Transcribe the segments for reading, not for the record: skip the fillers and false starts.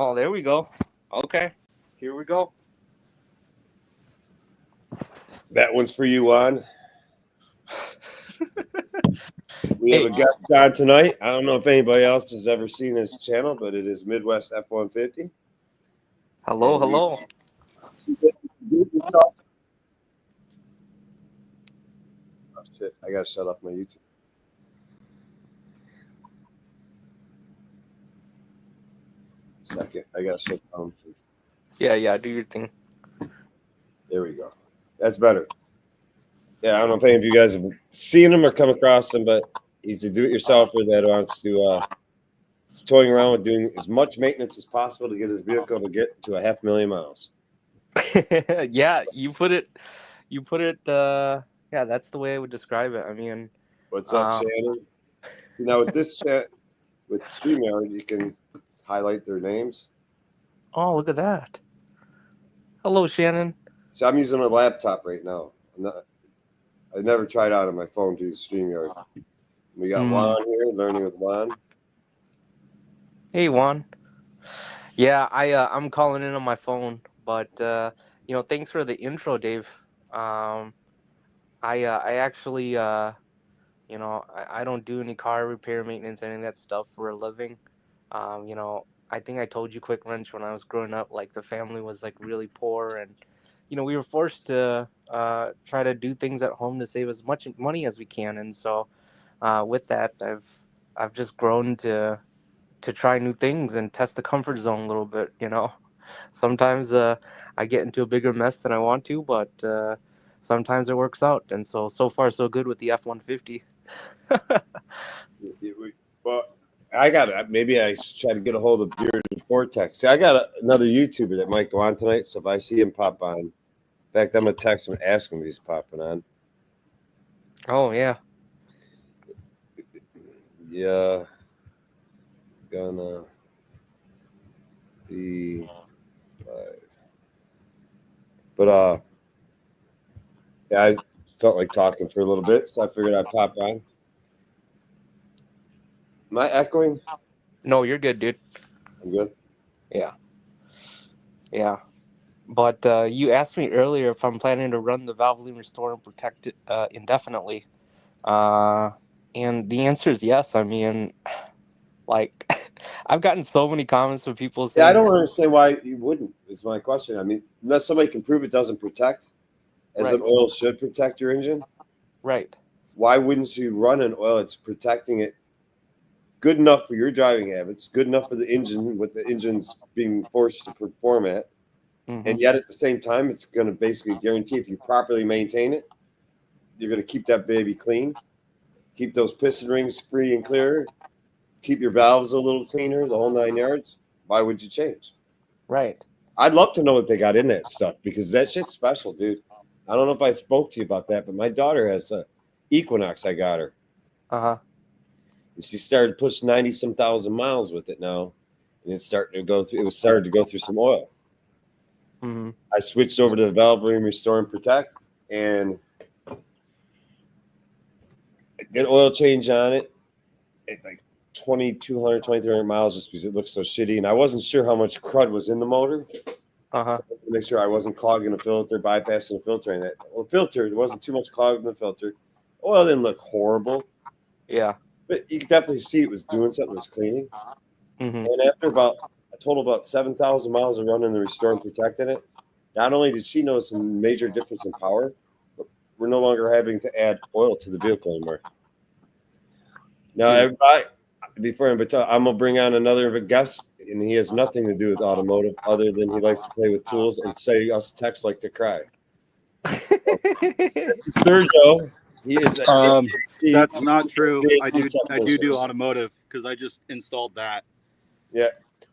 Oh, there we go. Okay, here we go. That one's for you, Juan. We have Hey. a guest on tonight. I don't know if anybody else has ever seen his channel, but it is Midwest F-150. Hello, And hello. Oh, shit. I got to shut off my YouTube. Second. I got to shut down. Yeah, do your thing. There we go. That's better. Yeah, I don't know if any of you guys have seen him or come across him, but he's a do-it-yourselfer that wants to is toying around with doing as much maintenance as possible to get his vehicle to get to 500,000 miles. Yeah, you put it. Yeah, that's the way I would describe it. I mean, What's up, Shannon? Now with this chat with StreamYard, you can highlight their names. oh, look at that. Hello, Shannon. So I'm using a laptop right now. I've never tried out on my phone to use StreamYard. We got Juan here, learning with Juan. Hey, Juan. Yeah, I'm calling in on my phone, but thanks for the intro, Dave. I actually I don't do any car repair, maintenance, any of that stuff for a living. I think I told you, Quick Wrench, when I was growing up, like the family was like really poor, and we were forced to try to do things at home to save as much money as we can. And so with that, I've just grown to try new things and test the comfort zone a little bit. Sometimes I get into a bigger mess than I want to, but sometimes it works out. And so far so good with the F-150. Well, maybe I should try to get a hold of Bearded Vortex. See, I got another YouTuber that might go on tonight, so if I see him pop on, in fact, I'm gonna text him and ask him if he's popping on. Oh yeah. Yeah. Gonna be live. But yeah, I felt like talking for a little bit, so I figured I'd pop on. Am I echoing? No, you're good, dude. I'm good. Yeah. But you asked me earlier if I'm planning to run the Valvoline Restore and Protect it indefinitely. And the answer is yes. I mean, like, I've gotten so many comments from people saying, Yeah, I don't understand why you wouldn't, is my question. I mean, unless somebody can prove it doesn't protect, as an oil should protect your engine. Right. Why wouldn't you run an oil that's protecting it good enough for your driving habits, good enough for the engine, what the engine's being forced to perform at, and yet at the same time, it's going to basically guarantee if you properly maintain it, you're going to keep that baby clean, keep those piston rings free and clear, keep your valves a little cleaner, the whole 9 yards. Why would you change? Right. I'd love to know what they got in that stuff because that shit's special, dude. I don't know if I spoke to you about that, but my daughter has a Equinox. I got her. And she started pushing 90-some thousand miles with it now, and it's starting to go through. It was starting to go through some oil. I switched over to the Valvoline Restore and Protect, and I did oil change on it at like 2,200, 2,300 miles just because it looked so shitty, and I wasn't sure how much crud was in the motor. To make sure I wasn't clogging the filter, bypassing the filter, and that. Well, the filter, there wasn't too much clogged in the filter. Oil didn't look horrible. Yeah. But you could definitely see it was doing something, it was cleaning. And after about 7,000 miles of running the Restore and Protect in it, not only did she notice a major difference in power, but we're no longer having to add oil to the vehicle anymore. Now, everybody, before I'm going to bring on another guest, and he has nothing to do with automotive other than he likes to play with tools and say us techs like to cry. Sergio. He is that's not true. I do automotive because I just installed that. Yeah.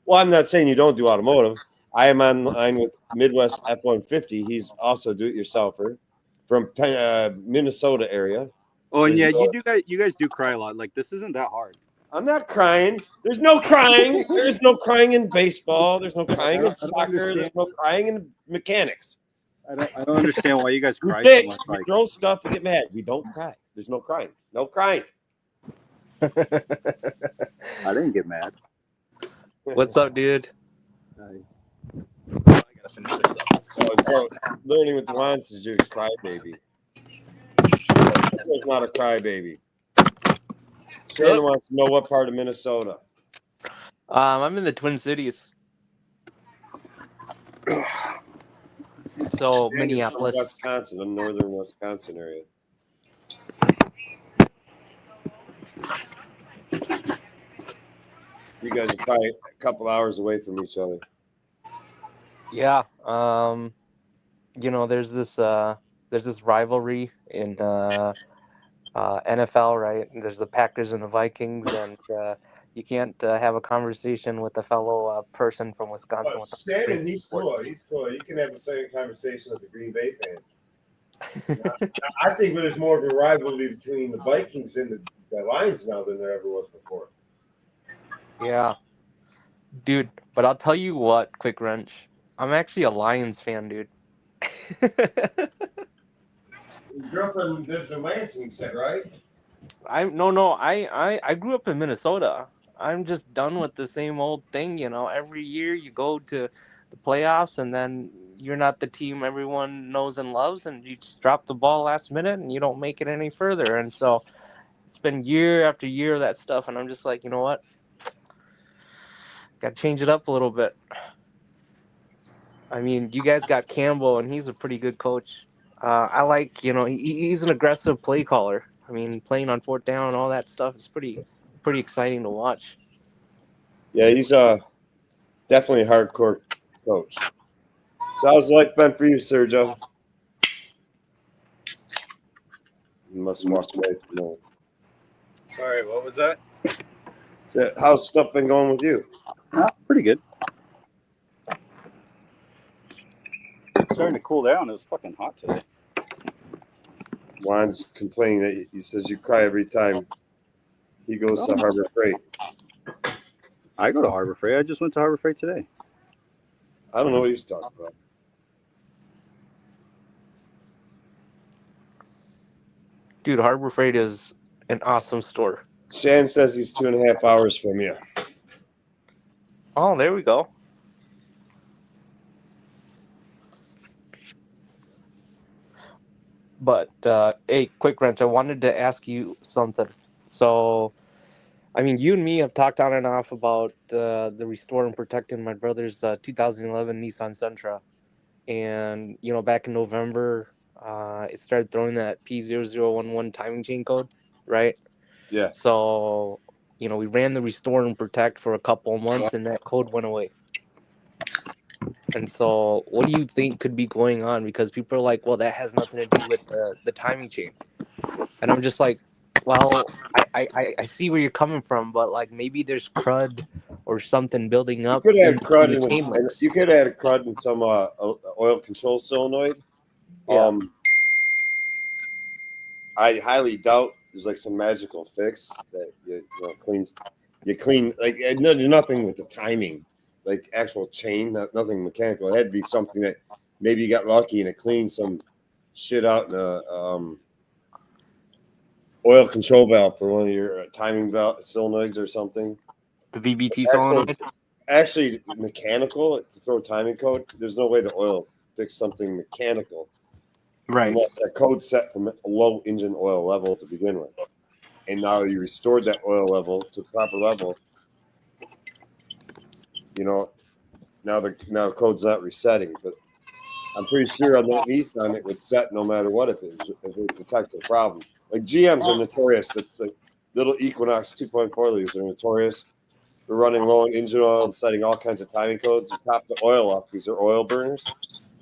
Well, I'm not saying you don't do automotive. I am online with Midwest F-150. He's also a do-it-yourselfer from Minnesota area. Oh, and yeah, you guys do cry a lot. Like, this isn't that hard. I'm not crying. There's no crying. There's no crying in baseball. There's no crying in soccer. There's no crying in mechanics. I don't understand why you guys cry so much. We throw stuff and get mad. We don't cry. There's no crying. No crying. I didn't get mad. What's up, dude? off and other stuff. So learning with Lance is your crybaby. He's not a crybaby. Shannon wants to know what part of Minnesota. I'm in the Twin Cities. So Minneapolis, Wisconsin, the northern Wisconsin area. So you guys are probably a couple hours away from each other. Yeah. There's this rivalry in NFL, right? There's the Packers and the Vikings, and you can't have a conversation with a fellow person from Wisconsin. Shannon, he's cool. He's cool. You can have the same conversation with the Green Bay fan. I think there's more of a rivalry between the Vikings and the Lions now than there ever was before. Yeah, dude. But I'll tell you what, Quick Wrench. I'm actually a Lions fan, dude. Your girlfriend lives in Lansing, you said, right? I grew up in Minnesota. I'm just done with the same old thing, Every year you go to the playoffs and then you're not the team everyone knows and loves, and you just drop the ball last minute and you don't make it any further. And so it's been year after year of that stuff, and I'm just like, you know what? Got to change it up a little bit. I mean, you guys got Campbell, and he's a pretty good coach. I like, he's an aggressive play caller. I mean, playing on fourth down and all that stuff is pretty exciting to watch. Yeah, he's definitely a hardcore coach. So how's life been for you, Sergio? You must walk away from that. Sorry, what was that? So how's stuff been going with you? Pretty good. It's starting to cool down. It was fucking hot today. Juan's complaining that he says you cry every time he goes to Harbor Freight. I go to Harbor Freight. I just went to Harbor Freight today. I don't know what he's talking about. Dude, Harbor Freight is an awesome store. Shan says he's 2.5 hours from you. Oh, there we go. But, hey, Quick Wrench, I wanted to ask you something. So, I mean, you and me have talked on and off about the restore and protecting my brother's 2011 Nissan Sentra. And, back in November, it started throwing that P0011 timing chain code, right? Yeah. So, we ran the restore and protect for a couple of months, and that code went away. And so, what do you think could be going on? Because people are like, well, that has nothing to do with the timing chain. And I'm just like, well, I see where you're coming from, but like maybe there's crud or something building up. You could add crud in the chain links. You could add a crud in some oil control solenoid. Yeah. I highly doubt there's like some magical fix that cleans. You clean like there's nothing with the timing, like actual chain, nothing mechanical. It had to be something that maybe you got lucky and it cleaned some shit out in a oil control valve for one of your timing valve solenoids or something. The VVT solenoid? Actually, mechanical to throw timing code. There's no way the oil fix something mechanical. Right. Unless that code's set from a low engine oil level to begin with. And now you restored that oil level to proper level. Now the code's not resetting, but I'm pretty sure on that Nissan it would set no matter what if it detects a problem. Like GMs are notorious. The little Equinox 2.4 liters are notorious for running low on engine oil and setting all kinds of timing codes. You top the oil up because they're oil burners.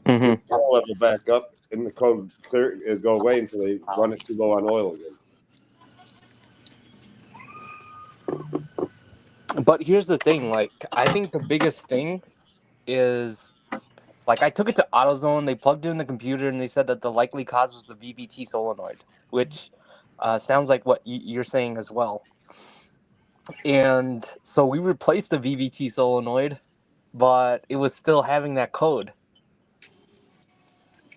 Mm-hmm. Get the oil level back up, and the code it'll go away until they run it too low on oil again. But here's the thing, like I think the biggest thing is like I took it to AutoZone, they plugged it in the computer, and they said that the likely cause was the VVT solenoid, which sounds like what you're saying as well. And so we replaced the VVT solenoid, but it was still having that code.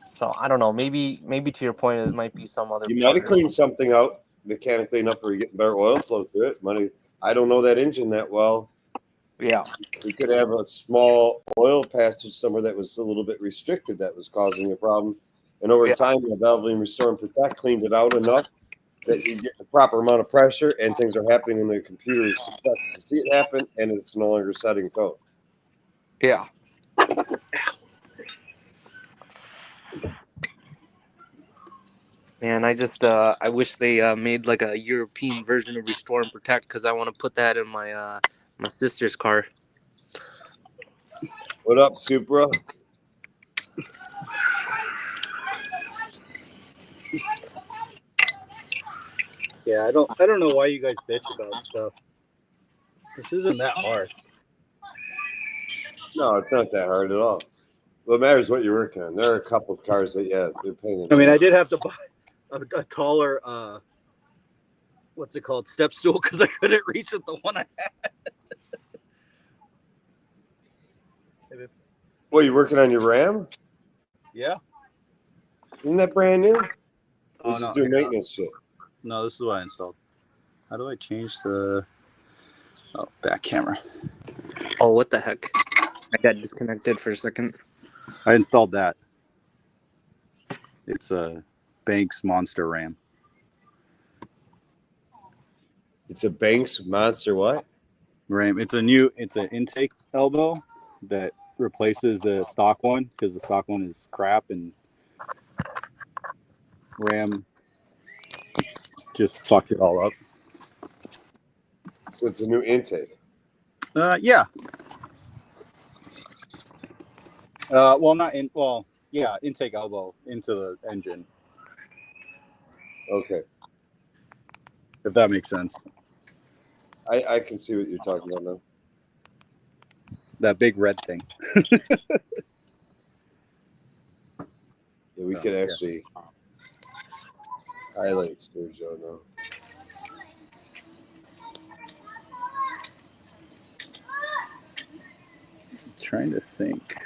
So I don't know. Maybe to your point, it might be some other. You might have cleaned something out mechanically enough where you're getting better oil flow through it. I don't know that engine that well. Yeah. We could have a small oil passage somewhere that was a little bit restricted that was causing a problem. And over time, the Valvoline Restore and Protect cleaned it out enough that you get the proper amount of pressure and things are happening in the computer expects to see it happen, and it's no longer setting code. Yeah. Man, I wish they made like a European version of Restore and Protect because I want to put that in my my sister's car. What up, Supra? Yeah, I don't know why you guys bitch about stuff. This isn't that hard. No, it's not that hard at all. What matters is what you're working on. There are a couple of cars that, yeah, they're paying. I mean, I did have to buy a taller, what's it called, step stool because I couldn't reach with the one I had. What, you working on your Ram? Yeah. Isn't that brand new? Oh, Or just no, do maintenance shit? No, this is what I installed. How do I change the back camera? Oh, what the heck? I got disconnected for a second. I installed that. It's a Banks Monster Ram. It's a Banks Monster what? Ram. It's an intake elbow that replaces the stock one because the stock one is crap, and Ram just fucked it all up. So it's a new intake. Yeah. Intake elbow into the engine. Okay. If that makes sense. I can see what you're talking about now. That big red thing. Yeah, we could actually highlight Sturgeon now. Trying to think.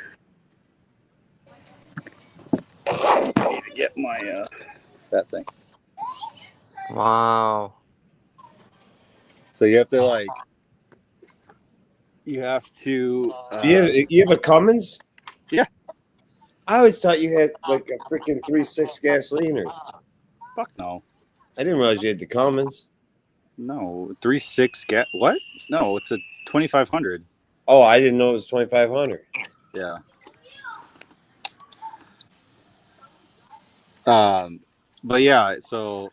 I need to get my that thing. Wow. So you have to you have to. You have a Cummins? Yeah. I always thought you had like a freaking 3.6 gasoline. Fuck no. I didn't realize you had the Cummins. No, 3.6 gas. What? No, it's a 2500. Oh, I didn't know it was 2500. Yeah. But yeah, so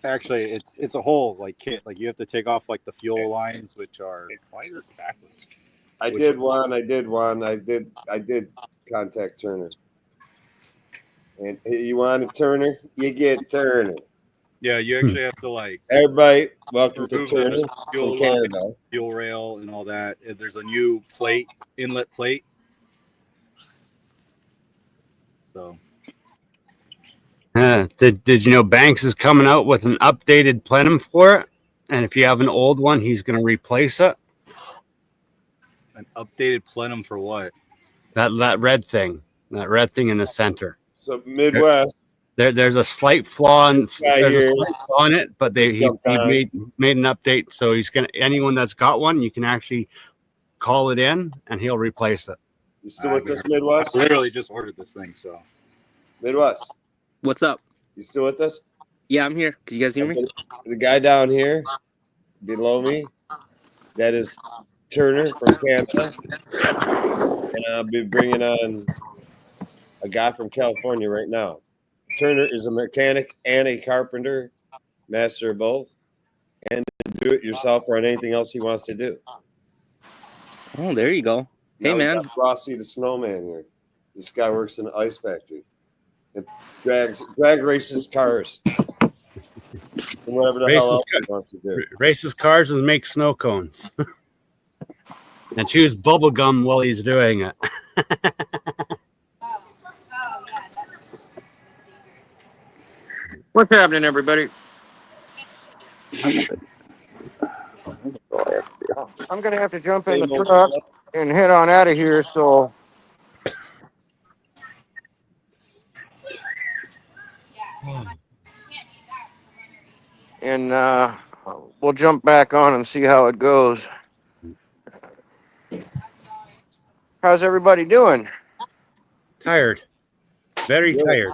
actually it's a whole kit. Like you have to take off the fuel lines, which are why is this backwards? I did one. I did contact Turner. And you want a Turner? You get Turner. Yeah, you actually have to everybody, welcome to Turner fuel from Canada. Fuel rail and all that. There's a new plate, inlet plate. So did you know Banks is coming out with an updated plenum for it? And if you have an old one, he's going to replace it. An updated plenum for what? That red thing in the center. So Midwest. There's a slight flaw in it, but he made an update. So anyone that's got one, you can actually call it in and he'll replace it. You still with this, Midwest? I literally just ordered this thing, so. Midwest. What's up? You still with us? Yeah, I'm here. Can you guys hear me? The guy down here below me, that is Turner from Canada. And I'll be bringing on a guy from California right now. Turner is a mechanic and a carpenter, master of both, and do it yourself or on anything else he wants to do. Oh, there you go. Hey, now man. Rossi the Snowman here. This guy works in an ice factory. And drag races cars. And whatever the hell else he wants to do. Races cars and make snow cones. And chews bubble gum while he's doing it. What's happening, everybody? I'm going to have to jump in the truck and head on out of here, so and we'll jump back on and see how it goes. How's everybody doing? Tired. Very Good. tired.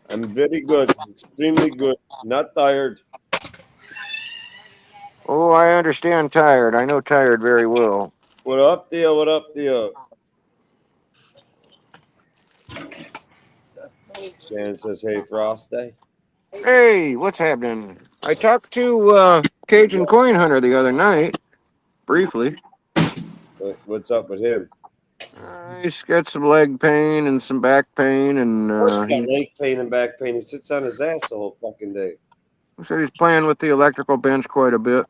I'm very good. Extremely good. Not tired. Oh, I understand tired. I know tired very well. What up, Theo? What up, Theo? Shannon says, hey, Frosty. Hey, what's happening? I talked to Cajun Coin Hunter the other night, briefly. What's up with him? He's got some leg pain and some back pain, and Of course he got leg pain and back pain. He sits on his ass the whole fucking day. he said he's playing with the electrical bench quite a bit.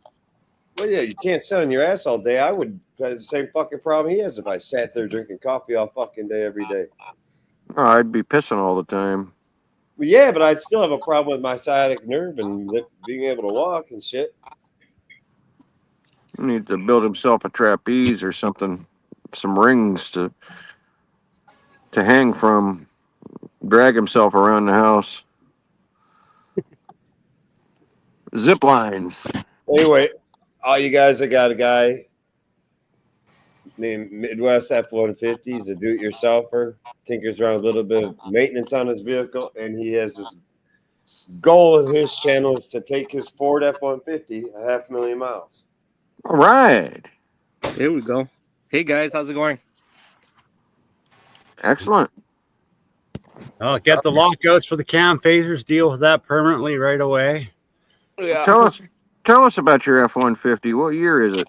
Well, yeah, you can't sit on your ass all day. I would have the same fucking problem he has if I sat there drinking coffee all fucking day every day. Oh, I'd be pissing all the time. Well, yeah, but I'd still have a problem with my sciatic nerve and being able to walk and shit. He needs to build himself a trapeze or something, some rings to hang from, drag himself around the house. Zip lines. Anyway, all you guys, I got a guy named Midwest F-150. He's a do-it-yourselfer. Tinkers around a little bit of maintenance on his vehicle, and he has this goal in his channel is to take his Ford F-150 500,000 miles. All right. There we go. Hey guys, how's it going? Excellent. I'll get the lockouts for the cam phasers. Deal with that permanently right away. Yeah. Tell us about your F-150. What year is it?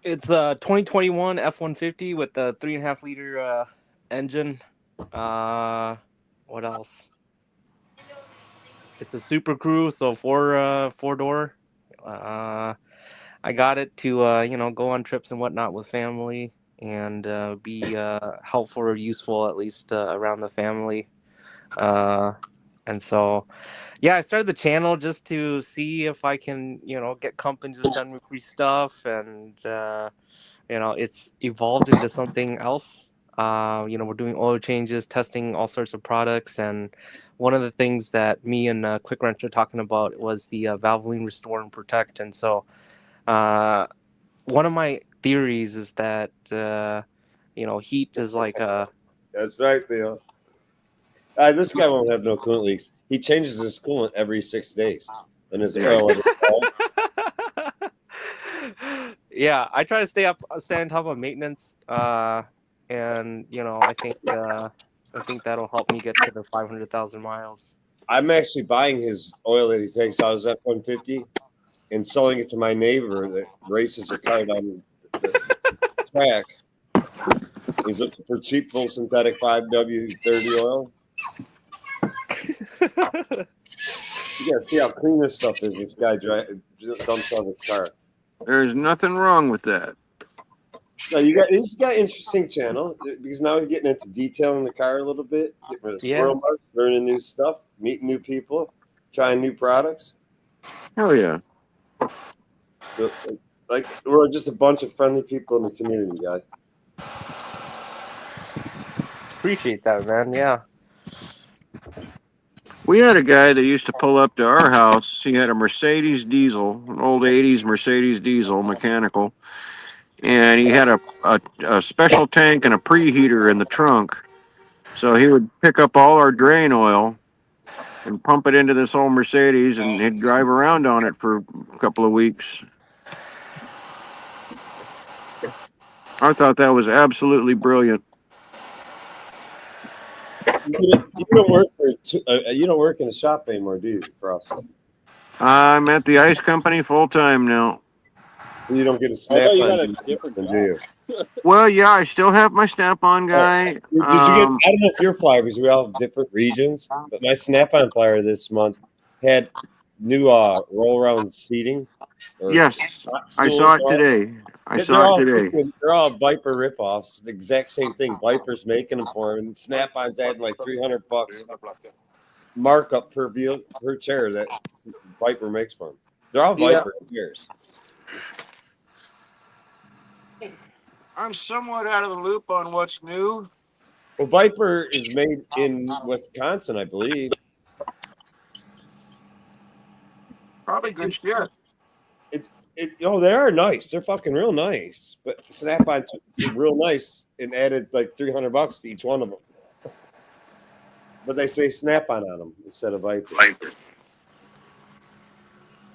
It's a 2021 F-150 with the 3.5 liter engine. What else? It's a Super Crew, so four door. I got it to go on trips and whatnot with family and be helpful or useful at least around the family. And so, yeah, I started the channel just to see if I can, get companies to send me free stuff, and it's evolved into something else. We're doing oil changes, testing all sorts of products, and one of the things that me and Quick Wrench are talking about was the Valvoline Restore and Protect. And so, one of my theories is that heat is like a. That's right, Theo. This guy won't have no coolant leaks. He changes his coolant every 6 days, and his oil. Yeah, I try to stay on top of maintenance, and I think that'll help me get to the 500,000 miles. I'm actually buying his oil that he takes out of his F-150 and selling it to my neighbor that races a car down the track. He's looking for cheap, full synthetic 5W30 oil. You gotta see how clean this stuff is. This guy dumps on his car. There's nothing wrong with that. No, he's got an interesting channel because now we're getting into detailing the car a little bit, getting rid of swirl marks, learning new stuff, meeting new people, trying new products. Hell yeah. So, like we're just a bunch of friendly people in the community, guy. Appreciate that, man. Yeah. We had a guy that used to pull up to our house. He had a Mercedes diesel, an old 80s Mercedes diesel, mechanical. And he had a special tank and a preheater in the trunk. So he would pick up all our drain oil and pump it into this old Mercedes, and he'd drive around on it for a couple of weeks. I thought that was absolutely brilliant. You don't work in a shop anymore, do you, Frost? I'm at the ice company full time now. So you don't get a Snap-on, do you? Well, yeah, I still have my Snap-on guy. Did you get? I don't know if your flyer, because we all have different regions, but my Snap-on flyer this month had new roll-around seating. Yes, I saw it today. They're all Viper ripoffs. The exact same thing. Viper's making them for him, and Snap-on's adding like $300 markup per chair that Viper makes for him. They're all Viper chairs. I'm somewhat out of the loop on what's new. Well, Viper is made in Wisconsin, I believe. Probably good shit. They are nice. They're fucking real nice. But Snap-on took real nice and added like $300 to each one of them. But they say Snap-on on them instead of Viper.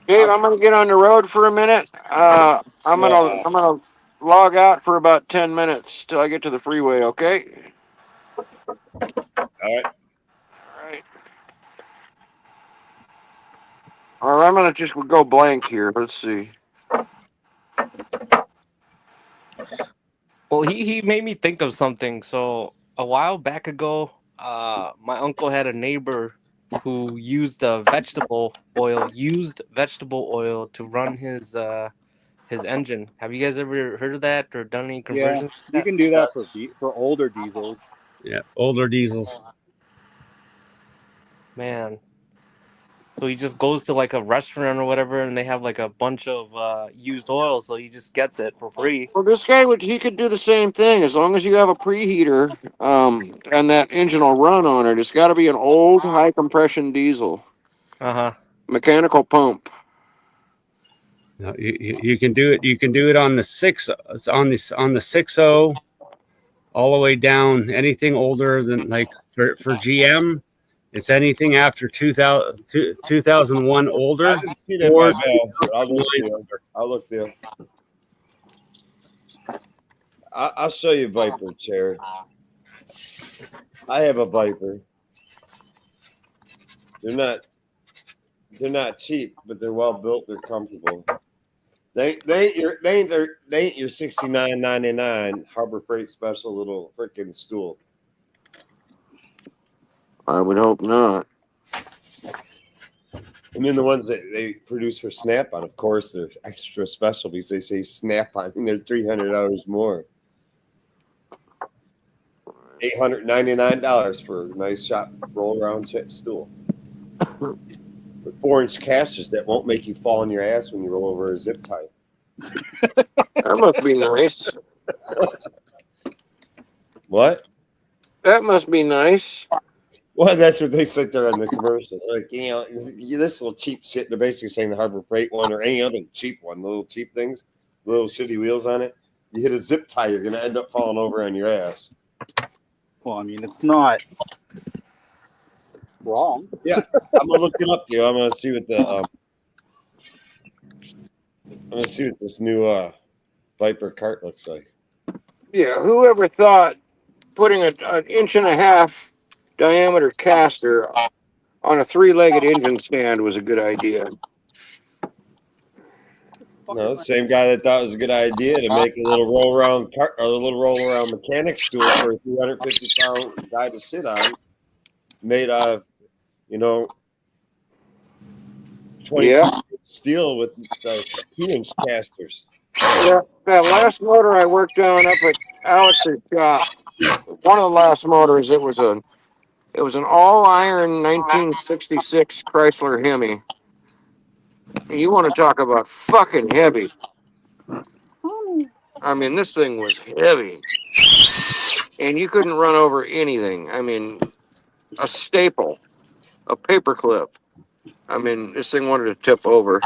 Dave, I'm gonna get on the road for a minute. I'm gonna log out for about 10 minutes till I get to the freeway. Okay. All right. All right. All right. I'm gonna just go blank here. Let's see. Well, he made me think of something. So a while back ago, my uncle had a neighbor who used vegetable oil to run his engine. Have you guys ever heard of that or done any Yeah, conversions? you can do that for older diesels. Yeah, older diesels. Man. So he just goes to like a restaurant or whatever, and they have like a bunch of used oil, so he just gets it for free. Well, this guy he could do the same thing as long as you have a preheater, and that engine will run on it. It's got to be an old high compression diesel, mechanical pump. No, you can do it. You can do it on the 6.0 all the way down. Anything older than like for GM, it's anything after 2001 older. I didn't see that by Val, but I'll look there. I'll show you Viper chair. I have a Viper. They're not cheap, but they're well built. They're comfortable. They ain't your $69.99 Harbor Freight special little freaking stool. I would hope not. And then the ones that they produce for Snap-on, of course, they're extra special because they say Snap-on and they're $300 more. $899 for a nice shop roll around stool. With 4-inch casters that won't make you fall on your ass when you roll over a zip tie. That must be nice. What? That must be nice. Well, that's what they said there on the commercial. Like, this little cheap shit. They're basically saying the Harbor Freight one or any other cheap one, the little cheap things, the little shitty wheels on it. You hit a zip tie, you're going to end up falling over on your ass. Well, I mean, it's not wrong. Yeah, I'm gonna look it up, dude. I'm gonna see what this new Viper cart looks like. Yeah, whoever thought putting an 1.5 inch diameter caster on a 3-legged engine stand was a good idea. No, same guy that thought it was a good idea to make a little roll around mechanic stool for a 350-pound guy to sit on, made out of 22 steel with 2-inch casters. Yeah, that last motor I worked on up at Alex's shop, one of the last motors, it was an all-iron 1966 Chrysler Hemi. You want to talk about fucking heavy. I mean, this thing was heavy. And you couldn't run over anything. I mean, a staple, a paperclip. I mean, this thing wanted to tip over.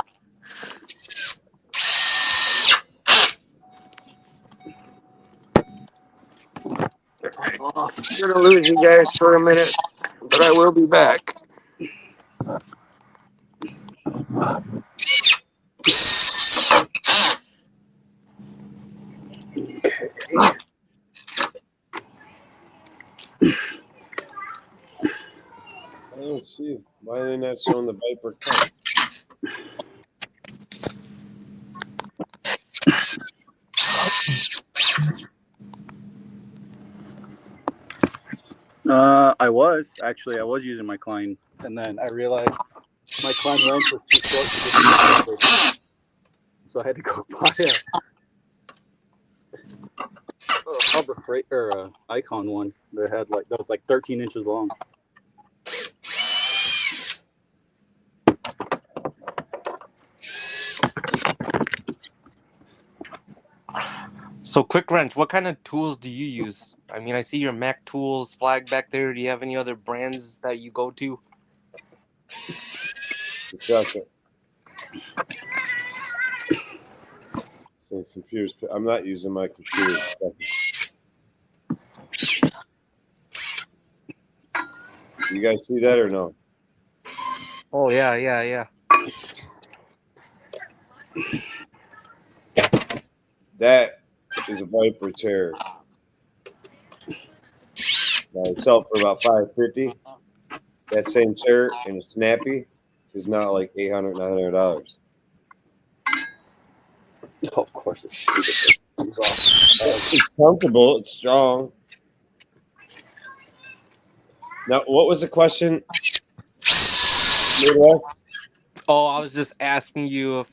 I'm going to lose you guys for a minute, but I will be back. Let's see. Why are they not showing the Viper cut? I was using my Klein, and then I realized my Klein wrench was too short to get, so I had to go buy a Harbor Freight or a Icon one that was like 13 inches long. So, Quick Wrench, what kind of tools do you use? I mean, I see your Mac Tools flag back there. Do you have any other brands that you go to? Exactly. the computer's. I'm not using my computer. You guys see that or no? Oh yeah. That is a Viper chair. Now, it sold for about $550. That same chair in a Snappy is now like $800, $900. Oh, of course, it's It's comfortable. It's strong. Now, what was the question? Oh, I was just asking you if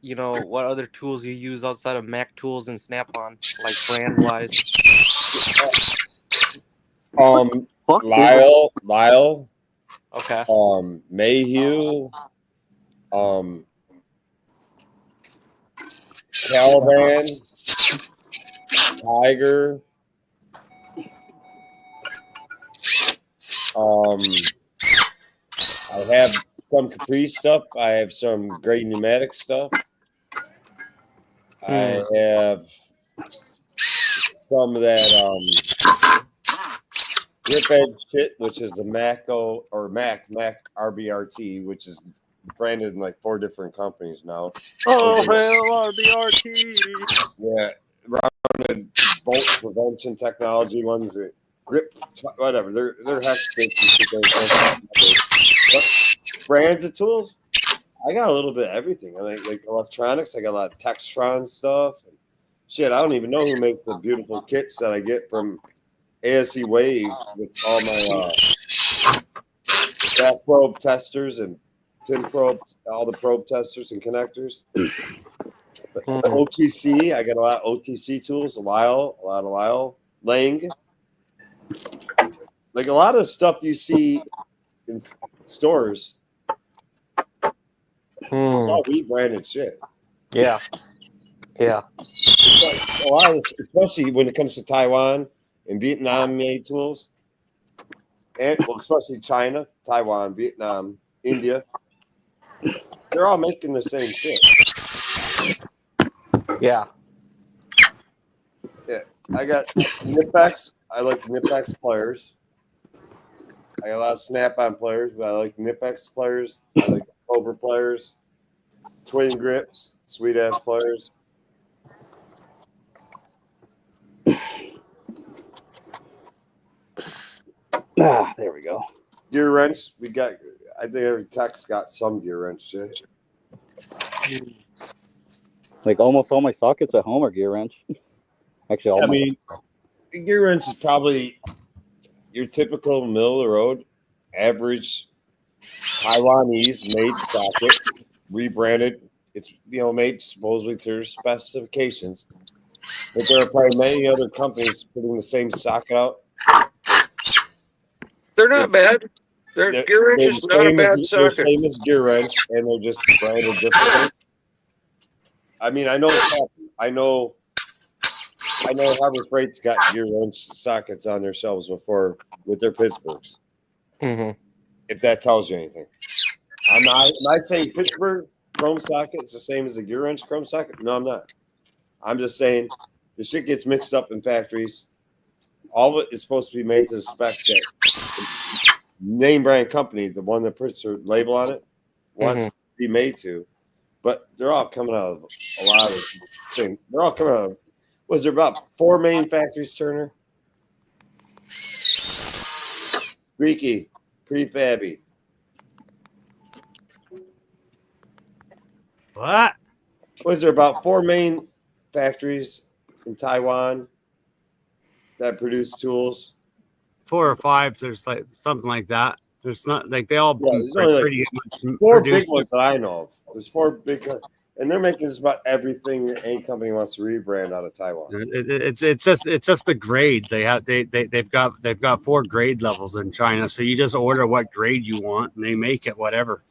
you know what other tools you use outside of Mac Tools and Snap-on, like brand wise. Lyle, Okay. Mayhew, Caliban, Tiger, I have some Caprice stuff. I have some great pneumatic stuff. I have some of that grip edge shit, which is the Mac RBRT, which is branded in like 4 different companies now. Oh, hell, RBRT. Yeah, rounded bolt prevention technology ones that grip, whatever. They're hex but brands of tools. I got a little bit of everything. I like electronics. I got a lot of Textron stuff. Shit, I don't even know who makes the beautiful kits that I get from ASE Wave with all my back probe testers and pin probe, all the probe testers and connectors. But OTC, I got a lot of OTC tools. A lot of Lyle, Lang. Like a lot of stuff you see in stores. It's all rebranded shit. Yeah. It's like a lot of, especially when it comes to Taiwan and Vietnam made tools, and well, especially China, Taiwan, Vietnam, India. They're all making the same shit. Yeah. I got Nipex. I like Nipex pliers. I got a lot of Snap-on pliers, but I like Nipex pliers. I like Cobra pliers, twin grips, sweet ass pliers. There we go. Gear wrench. We got. I think every tech's got some gear wrench shit. Like almost all my sockets at home are gear wrench. Actually, all I mean, gear wrench is probably your typical middle of the road, average Taiwanese made socket, rebranded. It's made supposedly to their specifications, but there are probably many other companies putting the same socket out. They're not bad. Gear wrench is not a bad socket. They're same as gear wrench, and they're just branded differently. I mean, I know Harbor Freight's got gear wrench sockets on their shelves before with their Pittsburghs. Mm-hmm. If that tells you anything. I'm not saying Pittsburgh chrome socket is the same as the gear wrench chrome socket. No, I'm not. I'm just saying the shit gets mixed up in factories. All of it is supposed to be made to the spec that name brand company, the one that puts their label on it, wants to be made to. But they're all coming out of a lot of things. They're all coming out of, was there about 4 main factories, Turner? Greeky, Prefabby. What? Was there about 4 main factories in Taiwan that produce tools? 4 or 5. There's like something like that. There's not like they all there's only pretty like 4 big ones that I know of. There's 4 big ones, and they're making just about everything that any company wants to rebrand out of Taiwan. It's just the grade they have. They've got 4 grade levels in China, so you just order what grade you want, and they make it whatever.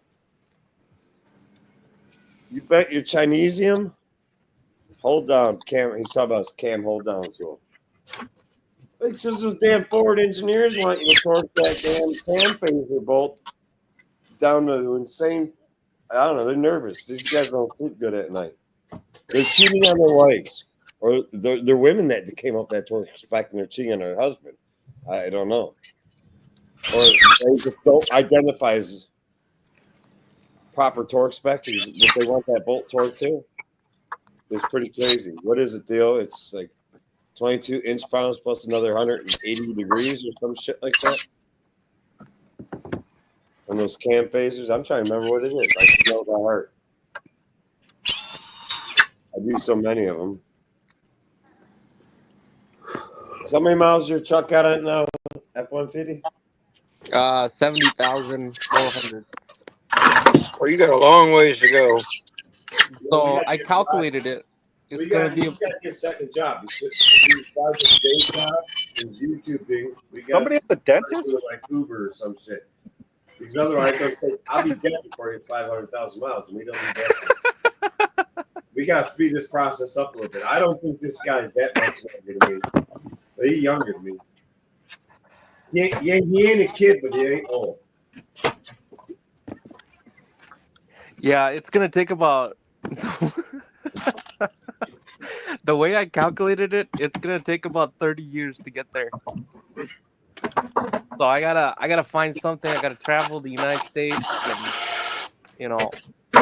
You bet your Chinesium. Hold down, Cam. He's talking about his Cam hold down tool. Because those damn Ford engineers want you to torque that damn cam phaser bolt down to insane. I don't know. They're nervous. These guys don't sleep good at night. They're cheating on their wives, or they're women that came up that torque spec and they're cheating on their husband. I don't know, or they just don't identify as proper torque spec if they want that bolt torque too. It's pretty crazy. What is it, Theo? It's like 22 inch-pounds plus another 180 degrees or some shit like that. And those cam phasers, I'm trying to remember what it is. I can know by heart. I do so many of them. So how many miles your truck got on now? F-150? 70,400. Well, you got a long ways to go. So I calculated it. It's gonna be. You got to get a second job. You start the day job and YouTubing. Somebody at the dentist? Do like Uber or some shit. Because otherwise, I'll be dead before it's 500,000 miles, and we don't need that. We got to speed this process up a little bit. I don't think this guy is that much younger than me, but he's younger than me. He ain't a kid, but he ain't old. Yeah, it's gonna take about. The way I calculated it, it's gonna take about 30 years to get there. So I gotta find something. I gotta travel the United States and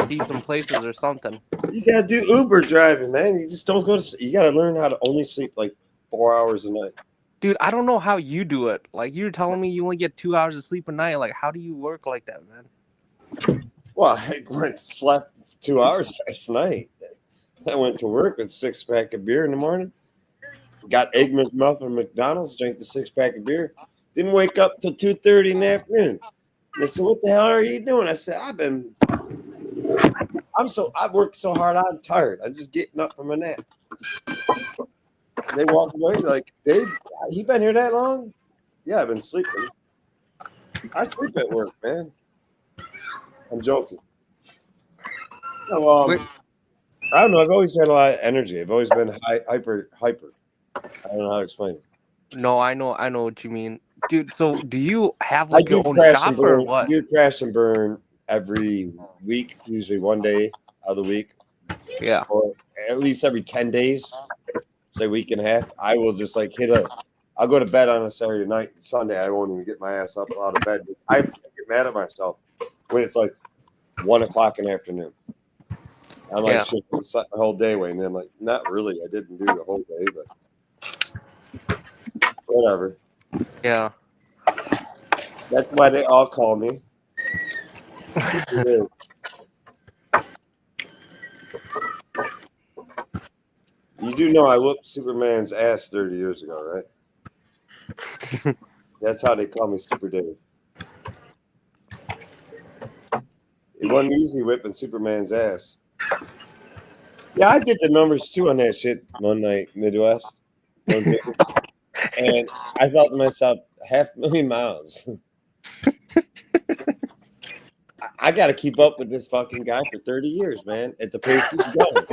see some places or something. You gotta do Uber driving, man. You just don't go to. You gotta learn how to only sleep like 4 hours a night. Dude, I don't know how you do it. Like, you're telling me you only get 2 hours of sleep a night. Like, how do you work like that, man? Well, I went to slept 2 hours last night. I went to work with a 6-pack of beer in the morning. Got Egg McMuffin from McDonald's, drank the 6-pack of beer. Didn't wake up till 2:30 in the afternoon. They said, "What the hell are you doing?" I said, "I've worked so hard, I'm tired. I'm just getting up from a nap." They walked away like, "Dave, you been here that long?" "Yeah, I've been sleeping." I sleep at work, man. I'm joking. No, I don't know. I've always had a lot of energy. I've always been hyper. I don't know how to explain it. No, I know what you mean. Dude, so do you have like your own crash shop and burn. or what? I do crash and burn every week, usually one day of the week. Yeah. Or at least every 10 days, say a week and a half. I will just like I'll go to bed on a Saturday night. Sunday, I won't even get my ass up out of bed. I get mad at myself when it's like 1 o'clock in the afternoon. I'm like, shit, I slept the whole day away. And I'm like, not really. I didn't do the whole day, but whatever. Yeah. That's why they all call me. You do know I whooped Superman's ass 30 years ago, right? That's how they call me Super Dave. It wasn't easy whipping Superman's ass. Yeah, I did the numbers too on that shit one night, Midwest. And I thought to myself, 500,000 miles. I got to keep up with this fucking guy for 30 years, man, at the pace he's going.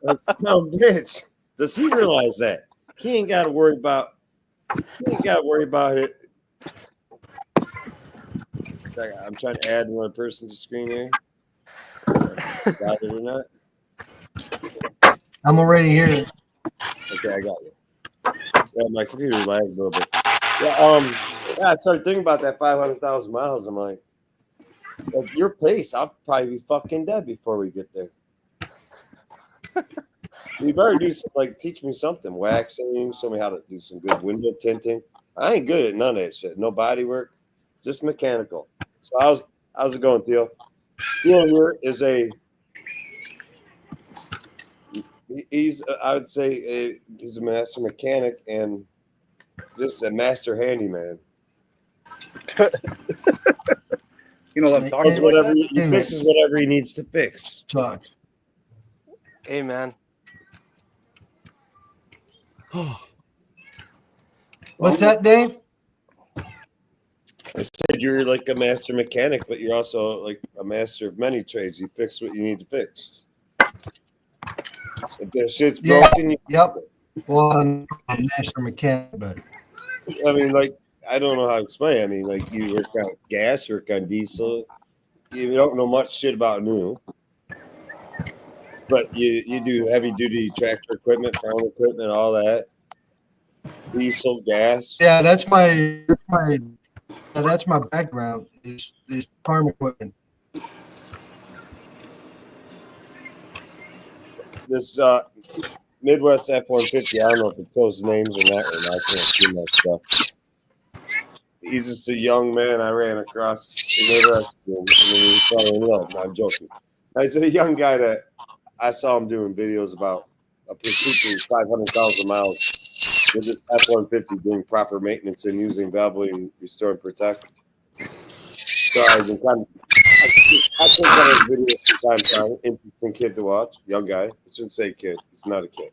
Like, some bitch. Does he realize that? He ain't got to worry about it. I'm trying to add another person to the screen here. Got it or not? I'm already here. Okay, I got you. Yeah, my computer lagged a little bit. Yeah, I started thinking about that 500,000 miles. I'm like, at your pace, I'll probably be fucking dead before we get there. You better do some, like, teach me something. Waxing, show me how to do some good window tinting. I ain't good at none of that shit. No body work, just mechanical. So how's it going, Theo? Theo here is he's I would say he's a master mechanic and just a master handyman. You know, I'm talking he fixes whatever he needs to fix. Sucks. Hey, man. What's that, Dave? I said you're like a master mechanic, but you're also like a master of many trades. You fix what you need to fix. If that shit's broken, Yep. Well, I'm a master mechanic, but I mean, like, I don't know how to explain. I mean, like, you work on gas, you work on diesel. You don't know much shit about new. But you do heavy duty tractor equipment, farm equipment, all that. Diesel, gas. Yeah, that's my background is farm equipment. This Midwest F-150, I don't know if it shows names or not, and I can't see that stuff. He's just a young man I ran across in the restroom, and then he fell in love. No, I'm joking. He's a young guy that I saw him doing videos about a pursuit 500,000 miles with this F-150 doing proper maintenance and using Valvoline Restore and Protect. So I've been kind of, I think that his video sometimes interesting kid to watch, young guy. I shouldn't say kid. He's not a kid.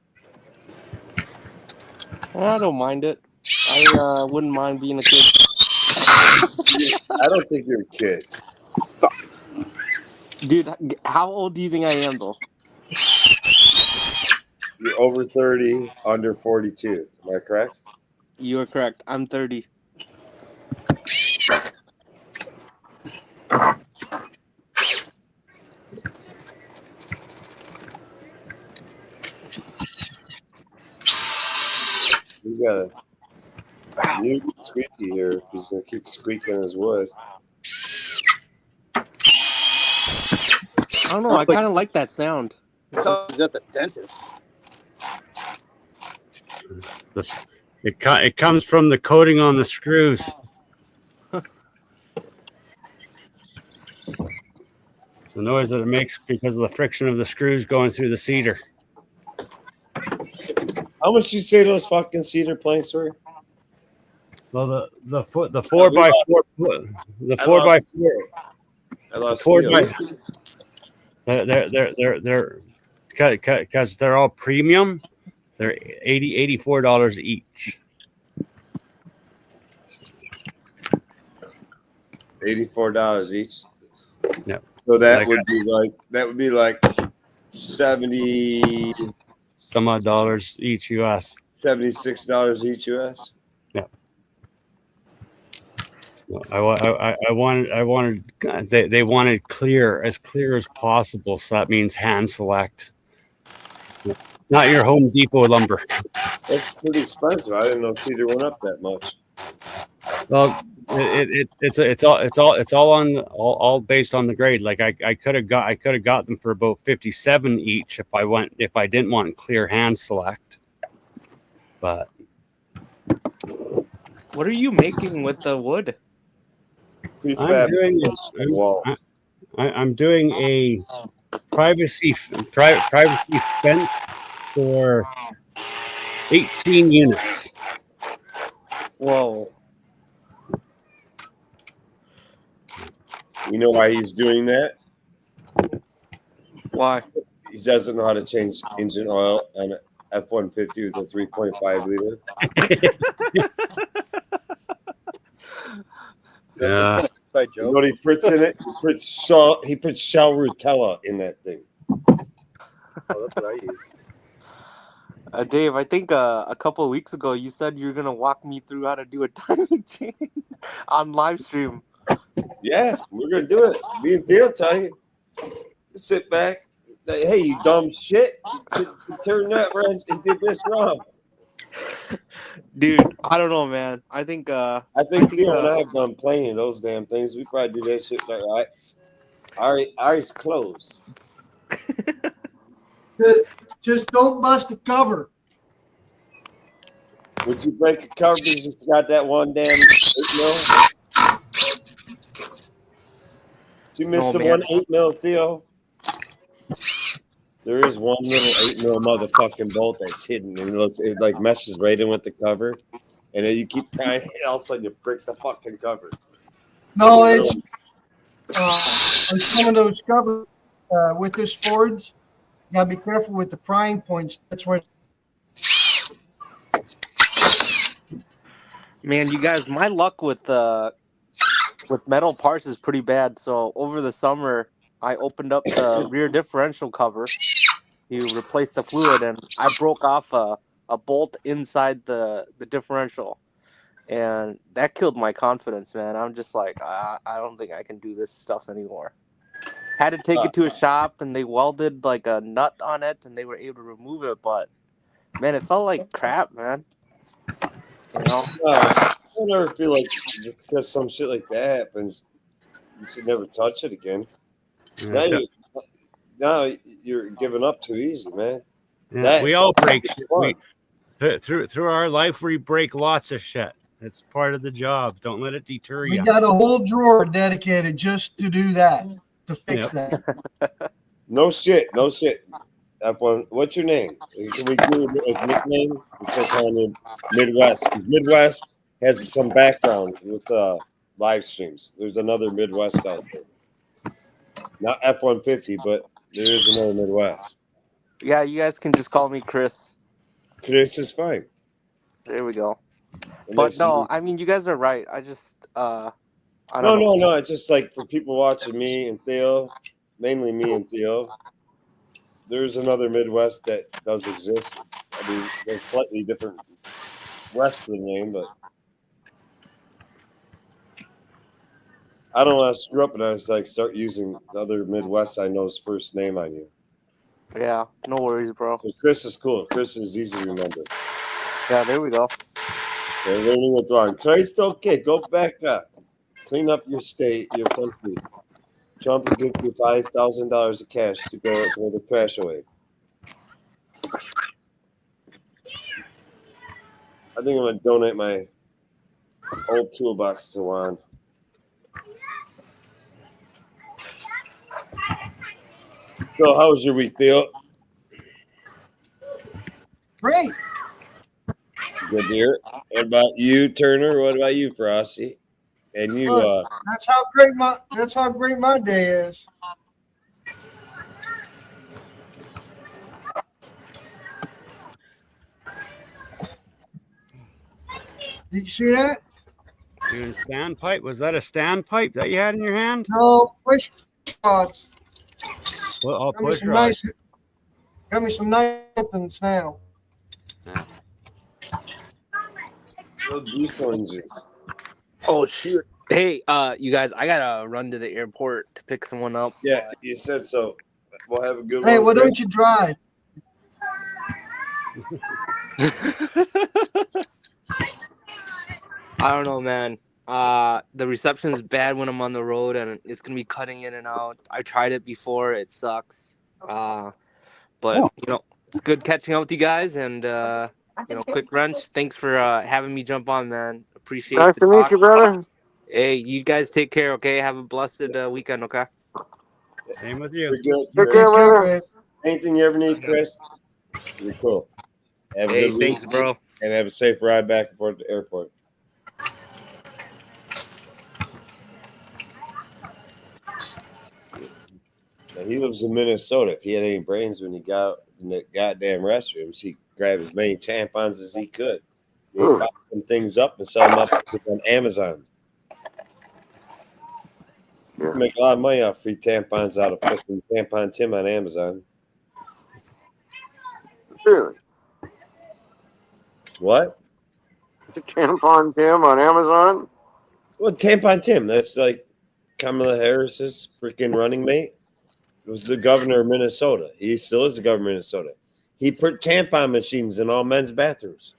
Well, I don't mind it. I wouldn't mind being a kid. I don't think you're a kid. Dude, how old do you think I am, though? You're over 30, under 42. Am I correct? You are correct. I'm 30. We got a new squeaky here. He's going to keep squeaking his wood. I don't know. I kind of like that sound. He's at the dentist. It comes from the coating on the screws. The noise that it makes because of the friction of the screws going through the cedar. How much you say those fucking cedar planks were? Well, the 4x4, the 4x4, I lost 4x. They're because they're all premium. They're $84 each. $84 each. Yeah. So that would be like 70 some odd dollars each US. $76 each US. Yeah. I wanted they wanted clear as possible, so that means hand select. Not your Home Depot lumber. That's pretty expensive. I didn't know cedar went up that much. Well, it's all based on the grade. Like I could have got them for about 57 each if I didn't want clear hand select. But What are you making with the wood? I'm doing a privacy fence for 18 units. Whoa. You know why he's doing that? Why? He doesn't know how to change engine oil on an F-150 with a 3.5 liter. Yeah. You know what he puts in it? He puts shell Rutella in that thing. Oh, that's what I use. Dave, I think a couple of weeks ago you said you were gonna walk me through how to do a timing chain on live stream. Yeah, we're gonna do it. Me and Theo tell you. Sit back. Hey, you dumb shit! Turn that wrench. He did this wrong. Dude, I don't know, man. I think Theo and I have done plenty of those damn things. We probably do that shit like ours closed. Just don't bust the cover. Would you break a cover because you got that one damn 8 mil? Did you miss the 1 8 mil, Theo? There is one little 8 mil motherfucking bolt that's hidden, and it like meshes right in with the cover, and then you keep trying, and all of a sudden you break the fucking cover. No, it's on some of those covers with this Fords. You gotta be careful with the prying points. That's where. Man, you guys, my luck with metal parts is pretty bad. So over the summer, I opened up the rear differential cover. You replaced the fluid, and I broke off a bolt inside the differential, and that killed my confidence, man. I'm just like, I don't think I can do this stuff anymore. Had to take it to a shop, and they welded like a nut on it, and they were able to remove it. But man, it felt like crap, man. You know? I don't ever feel like because some shit like that happens, you should never touch it again. Yeah, Now you're giving up too easy, man. we all break shit. Through our life, we break lots of shit. It's part of the job. Don't let it deter We you. got a whole drawer dedicated just to do that, to fix that. No shit. F1, what's your name? Can we do a nickname instead of calling you Midwest? Midwest has some background with live streams. There's another Midwest out there. Not F-150, but there is another Midwest. Yeah, you guys can just call me Chris. Chris is fine. There we go. But no, I mean, you guys are right. I just, I don't know. No. It's just like for people watching me and Theo, mainly me and Theo, there's another Midwest that does exist. I mean, they're slightly different wrestling name, but I don't want to screw up and I was like start using the other Midwest I know's first name on you. Yeah, no worries, bro. So Chris is cool. Chris is easy to remember. Yeah, there we go. They're learning what's wrong. Christ, okay, go back up. Clean up your state, your country. Trump will give you $5,000 of cash to go throw the trash away. I think I'm going to donate my old toolbox to Juan. So, how was your week, Theo? Great. Good to hear. What about you, Turner? What about you, Frosty? And you, That's how great my day is. Did you see that? Doing standpipe. Was that a standpipe that you had in your hand? No, push rods. Well, I'll Got me push some rods. nice ones now. little diesel engines. Oh shoot! Hey, you guys, I gotta run to the airport to pick someone up. Yeah, you said so. We'll have a good Hey, one. why don't you drive? I don't know, man. The reception's bad when I'm on the road, and it's gonna be cutting in and out. I tried it before; it sucks. But you know, it's good catching up with you guys, and you know, Quick Wrench. Thanks for having me jump on, man. Appreciate Nice the to meet talk. you, brother. Hey, you guys take care. Okay, have a blessed weekend. Okay. Same with you. You're good. Take Chris. care, Take care, brother. Chris. Anything you ever need, Chris, you're cool. Have a Hey, good thanks, week, bro. and have a safe ride back and forth to the airport. Now, he lives in Minnesota. If he had any brains when he got in the goddamn restrooms, he'd grab as many tampons as he could. He'd buy some things up and sell them up on Amazon. You can make a lot of money off free tampons out of fucking Tampon Tim on Amazon. Really? What? The Tampon Tim on Amazon? Well, Tampon Tim, that's like Kamala Harris's freaking running mate. It was the governor of Minnesota. He still is the governor of Minnesota. He put tampon machines in all men's bathrooms.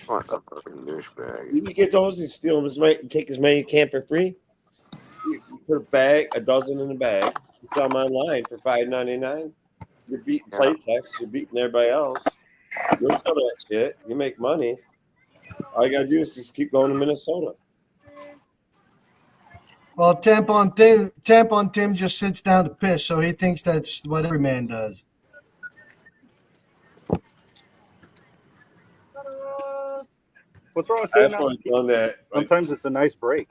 What a fucking douchebag. You get those and steal them as many, take as many you can for free. You put a dozen in a bag. You sell them online for $5.99. You're beating Playtex. You're beating everybody else. You sell that shit. You make money. All you gotta do is just keep going to Minnesota. Well, Tampon Tim just sits down to piss, so he thinks that's what every man does. What's wrong with saying I've that? always done that. Like, Sometimes it's a nice break.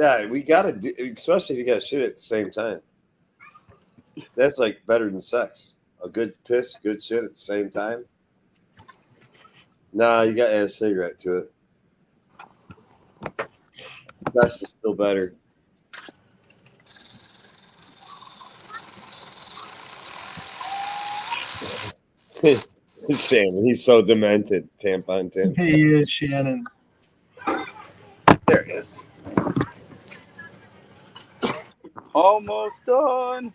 yeah, we gotta do, especially if you got shit at the same time. That's like better than sex. A good piss, good shit at the same time. Nah, you gotta add a cigarette to it. Sex is still better. Shannon, he's so demented. Tampon Tim. He is, Shannon. There it is. Almost done.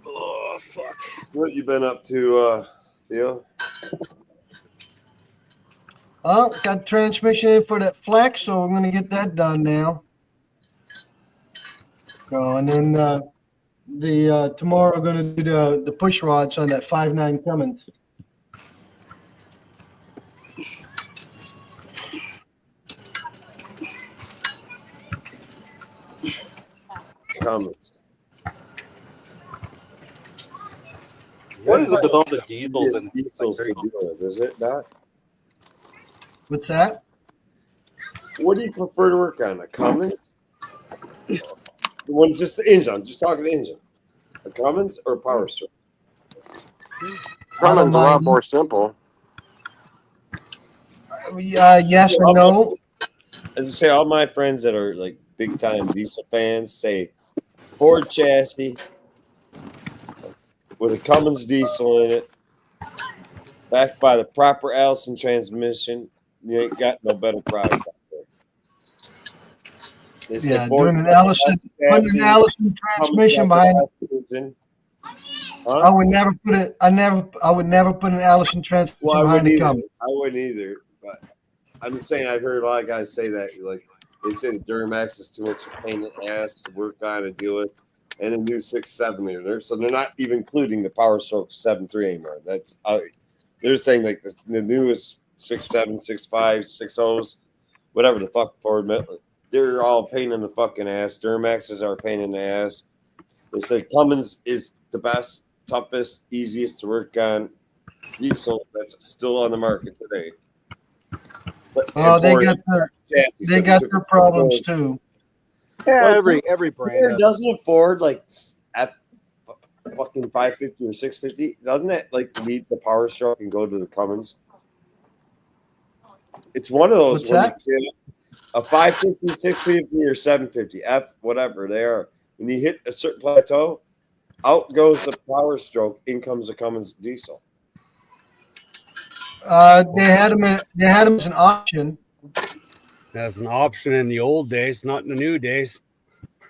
Oh, fuck. What you been up to, Theo? Oh, got transmission in for that flex, so I'm going to get that done now. So, and then tomorrow I'm going to do the push rods on that 5.9 Cummins. Comments. What is it with all the diesels and Diesels to deal with, is it not? What's that? What do you prefer to work on? A Cummins? The one's just the engine. I'm just talking the engine. A Cummins or a Power Stroke? Cummins a lot more simple. Yes or no? As I say, all my friends that are like big time diesel fans say Ford chassis with a Cummins diesel in it, backed by the proper Allison transmission. You ain't got no better product out there. They say Ford doing an Allison transmission behind. I would never put it. I would never put an Allison transmission behind the Cummins. I wouldn't either. But I'm just saying, I've heard a lot of guys say that. Like they say, the Duramax is too much a pain in the ass to work on and deal with, and a new 6.7 there. So they're not even including the Power Stroke 7.3 anymore. That's they're saying like the newest 6.7, 6.5, 6.0s, whatever the fuck Ford meant. They're all a pain in the fucking ass. Duramaxes are a pain in the ass. They say Cummins is the best, toughest, easiest to work on diesel that's still on the market today. But they got their problems too. Yeah, every brand doesn't afford like at fucking 550 or 650. Doesn't it like need the Power Stroke and go to the Cummins? It's one of those. What's that? A 550, 650, or 750, whatever they are. When you hit a certain plateau, out goes the Power Stroke, in comes the Cummins diesel. They had them as an option. As an option in the old days, not in the new days.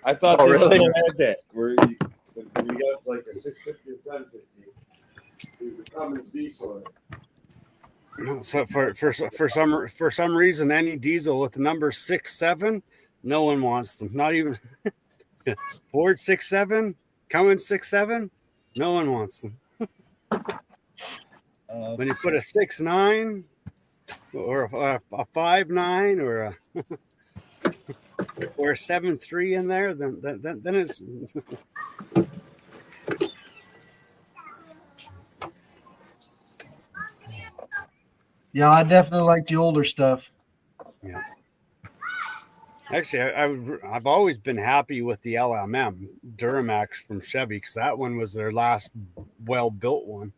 I thought they still had that. Where you got like a 650 or 750. There's a Cummins diesel in it. So for some reason, any diesel with the number 6.7, no one wants them. Not even Ford 6.7, Cummins 6.7, no one wants them. When you put a 6.9 or a 5.9 or a or a 7.3 in there, then it's. Yeah, I definitely like the older stuff. Yeah. Actually, I've always been happy with the LMM Duramax from Chevy because that one was their last well-built one.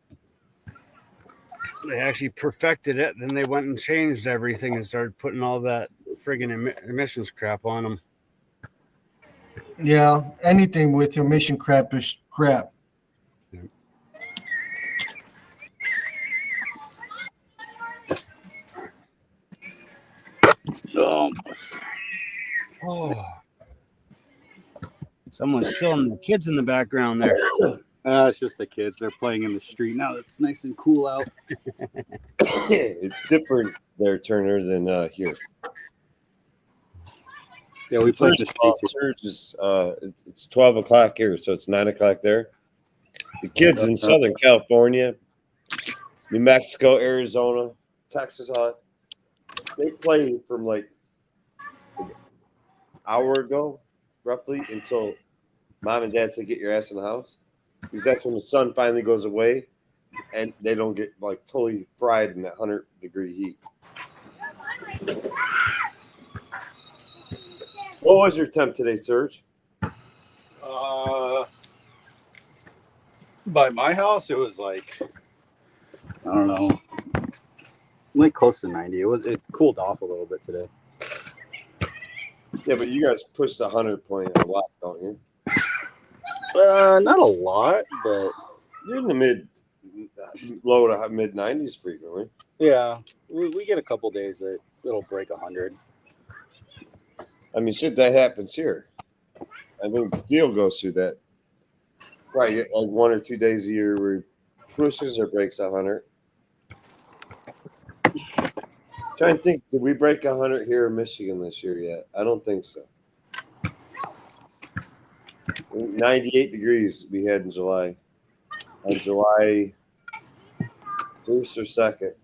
They actually perfected it, then they went and changed everything and started putting all that friggin' emissions crap on them. Yeah, anything with your emission crap is crap. Yeah. Oh, someone's killing the kids in the background there. It's just the kids. They're playing in the street now. It's nice and cool out. It's different there, Turner, than here. Yeah, we played the street. Surge is it's 12 o'clock here, so it's 9 o'clock there. The kids in Southern California, New Mexico, Arizona, Texas, they play from like an hour ago, roughly, until mom and dad say, get your ass in the house. Because that's when the sun finally goes away and they don't get like totally fried in that 100-degree heat. What was your temp today, Serge? By my house, it was like, I don't know, like close to 90. It cooled off a little bit today. Yeah, but you guys pushed the 100 point a lot, don't you? Not a lot, but you're in the low to mid 90s frequently. Yeah, we get a couple days that it'll break 100. I mean, shit, that happens here. I think Deal goes through that. Right, like 1 or 2 days a year where he pushes or breaks 100. Trying to think, did we break 100 here in Michigan this year yet? I don't think so. 98 degrees we had in July. On July 1st or 2nd.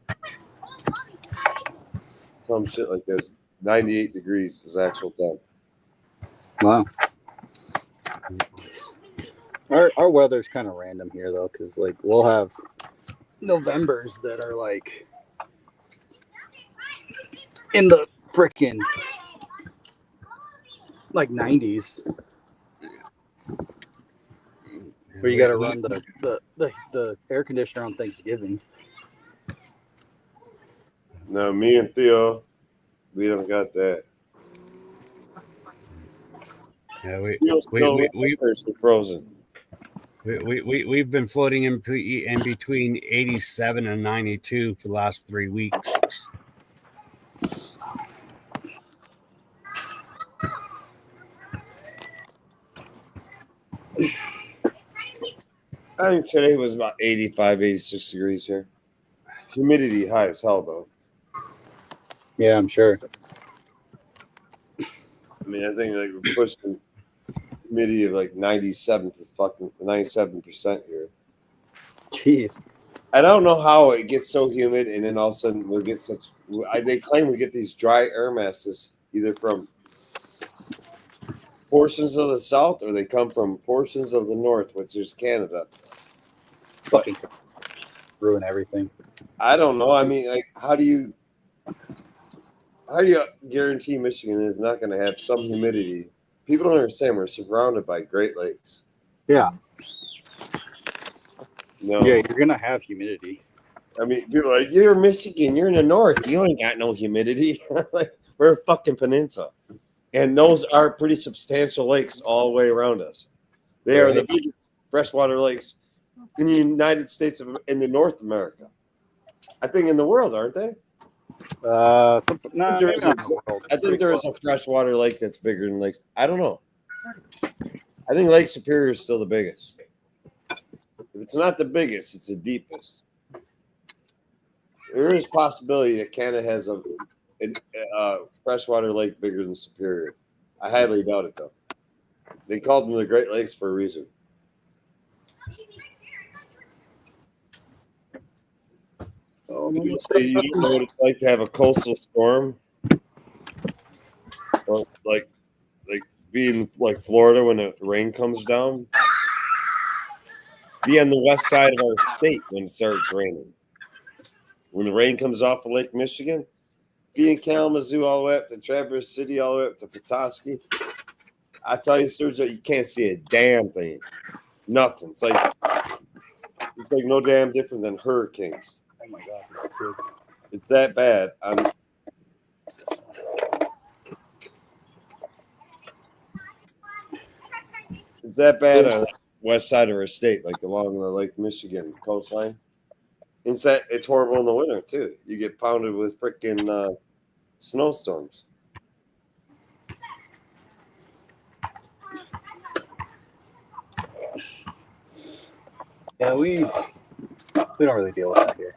Some shit like this. 98 degrees was actual temp. Wow. Our weather's kind of random here though, because like we'll have Novembers that are like in the frickin' like 90s, where you got to run the air conditioner on Thanksgiving. No, me and Theo, we don't got that. Yeah, we're frozen. We've been floating in between 87 and 92 for the last 3 weeks. I think today was about 85, 86 degrees here. Humidity high as hell, though. Yeah, I'm sure. I mean, I think like we're pushing humidity of like 97% here. Jeez. I don't know how it gets so humid, and then all of a sudden we get such. They claim we get these dry air masses either from portions of the south or they come from portions of the north, which is Canada. Fucking ruin everything. I don't know. I mean, like, how do you guarantee Michigan is not going to have some humidity? People don't understand. We're surrounded by Great Lakes. Yeah. No. Yeah, you're gonna have humidity. I mean, people are like, you're Michigan. You're in the north. You ain't got no humidity. Like, we're a fucking peninsula, and those are pretty substantial lakes all the way around us. They are the biggest freshwater lakes in the United States in the North America. I think in the world, aren't they? I think there is a freshwater lake that's bigger than lakes. I don't know. I think Lake Superior is still the biggest. If it's not the biggest, it's the deepest. There is possibility that Canada has a freshwater lake bigger than Superior. I highly doubt it, though. They called them the Great Lakes for a reason. You don't know what it's like to have a coastal storm, or like being like Florida when the rain comes down. Be on the west side of our state when it starts raining. When the rain comes off of Lake Michigan, be in Kalamazoo all the way up to Traverse City, all the way up to Petoskey. I tell you, Serge, you can't see a damn thing. Nothing. It's like no damn different than hurricanes. Oh my god, it's that bad. It's that bad on the west side of our state, like along the Lake Michigan coastline. It's horrible in the winter too. You get pounded with freaking snowstorms. Yeah, we don't really deal with that here.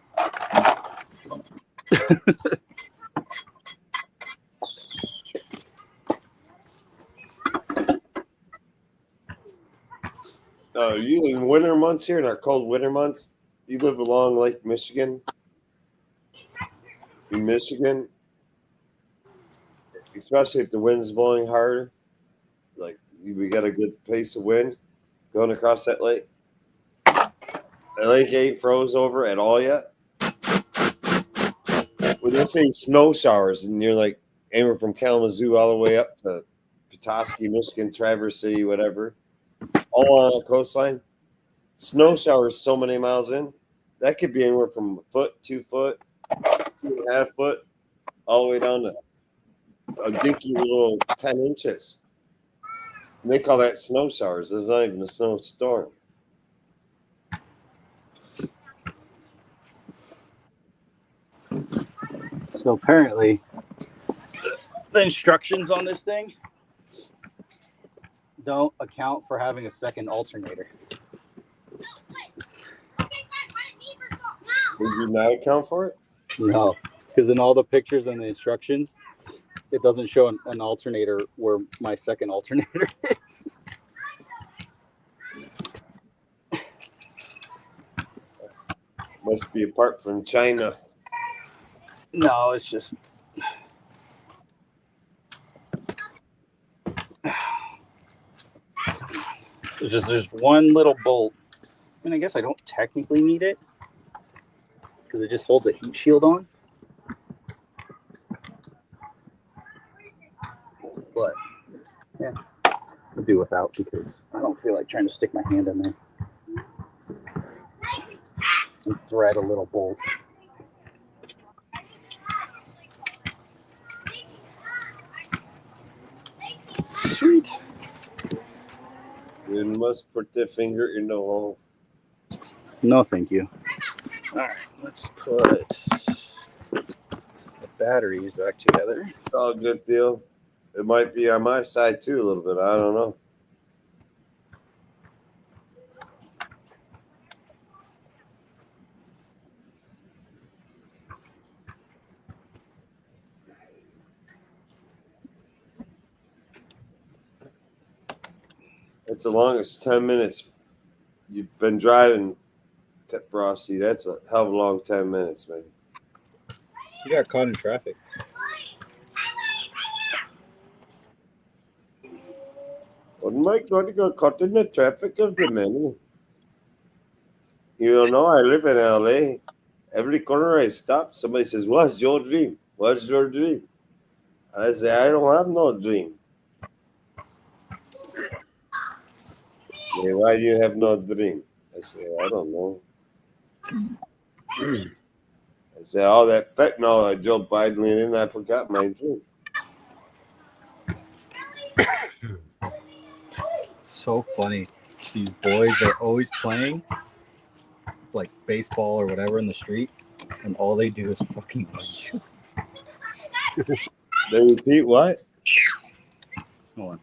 You in winter months here, in our cold winter months, you live along Lake Michigan. In Michigan, especially if the wind's blowing hard, like we got a good pace of wind going across that lake. The lake ain't froze over at all yet. When they say snow showers, and you're like anywhere from Kalamazoo all the way up to Petoskey, Michigan, Traverse City, whatever, all on the coastline, snow showers so many miles in, that could be anywhere from a foot, 2 foot, 2.5 foot, all the way down to a dinky little 10 inches. And they call that snow showers. There's not even a snowstorm. So apparently, the instructions on this thing don't account for having a second alternator. Did you not account for it? No, because in all the pictures and the instructions, it doesn't show an alternator where my second alternator is. Must be apart from China. No, it's just there's one little bolt. And I guess I don't technically need it because it just holds a heat shield on. But yeah, I'll do without because I don't feel like trying to stick my hand in there and thread a little bolt. Sweet. You must put the finger in the hole. No, thank you. All right, let's put the batteries back together. It's all a good deal. It might be on my side too a little bit. I don't know. It's the longest 10 minutes you've been driving, Frosty. That's a hell of a long 10 minutes, man. You got caught in traffic. Oh my God, you got caught in the traffic of the many. You don't know, I live in LA. Every corner I stop, somebody says, "What's your dream? What's your dream?" And I say, "I don't have no dream." Say, "Why do you have no dream?" I say, "I don't know." I say, "All that fentanyl that Joe Biden in, I forgot my dream." So funny. These boys are always playing like baseball or whatever in the street, and all they do is fucking run. They repeat what? Hold on.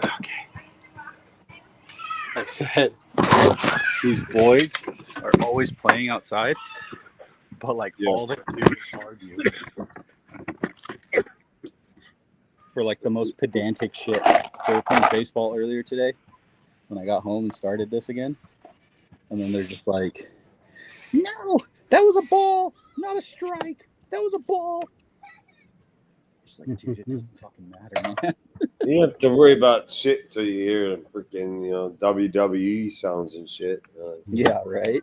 Okay. I said these boys are always playing outside, but like all they do is argue for like the most pedantic shit. They were playing baseball earlier today when I got home and started this again, and then they're just like, "No, that was a ball, not a strike. That was a ball." Just like, dude, it doesn't fucking matter, man. You have to worry about shit till you hear freaking, WWE sounds and shit. Yeah, right.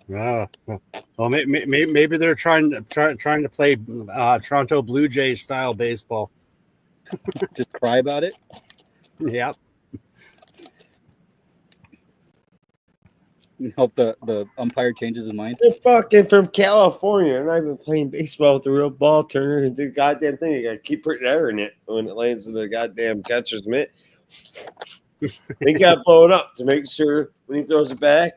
Well, maybe they're trying to play Toronto Blue Jays style baseball. Just cry about it. Yep. Hope the umpire changes his mind. They're fucking from California. They're not even playing baseball with the real ball turner. The goddamn thing, you gotta keep putting air in it when it lands in the goddamn catcher's mitt. They gotta blow it up to make sure when he throws it back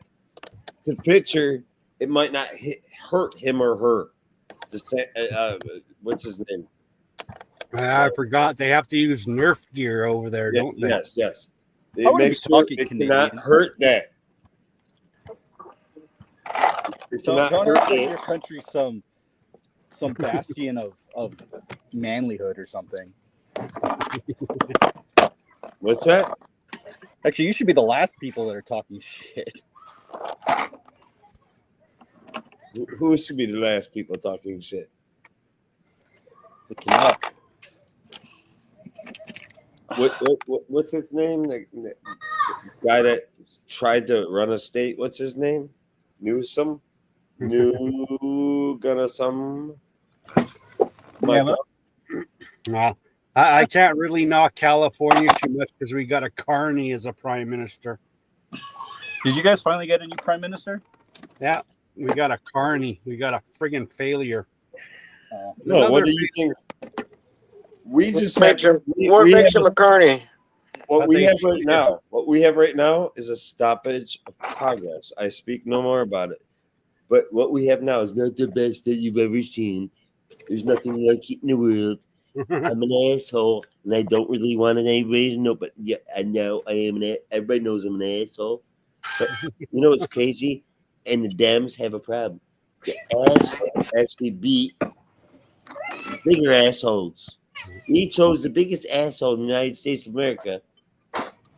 to the pitcher, it might not hurt him or her. What's his name? I forgot they have to use Nerf gear over there, don't they? Yes. They How are make you sure talking it Canadian? cannot hurt that. It cannot Don't hurt give it. your country some bastion of manlyhood or something. What's that? Actually, you should be the last people that are talking shit. Who should be the last people talking shit? The Canuck. What's his name? The guy that tried to run a state. What's his name? Newsom. Some. I can't really knock California too much because we got a Carney as a prime minister. Did you guys finally get a new prime minister? Yeah, we got a carny. We got a friggin' failure. No, Another what do you think? We just have, What we makes have him a carny? what I we think have right now. What we have right now is a stoppage of progress. I speak no more about it. But what we have now is not the best that you've ever seen. There's nothing like it in the world. I'm an asshole, and I don't really want anybody to know. But yeah, I know I am everybody knows I'm an asshole. But you know what's crazy? And the Dems have a problem. The assholes actually beat bigger assholes. We chose the biggest asshole in the United States of America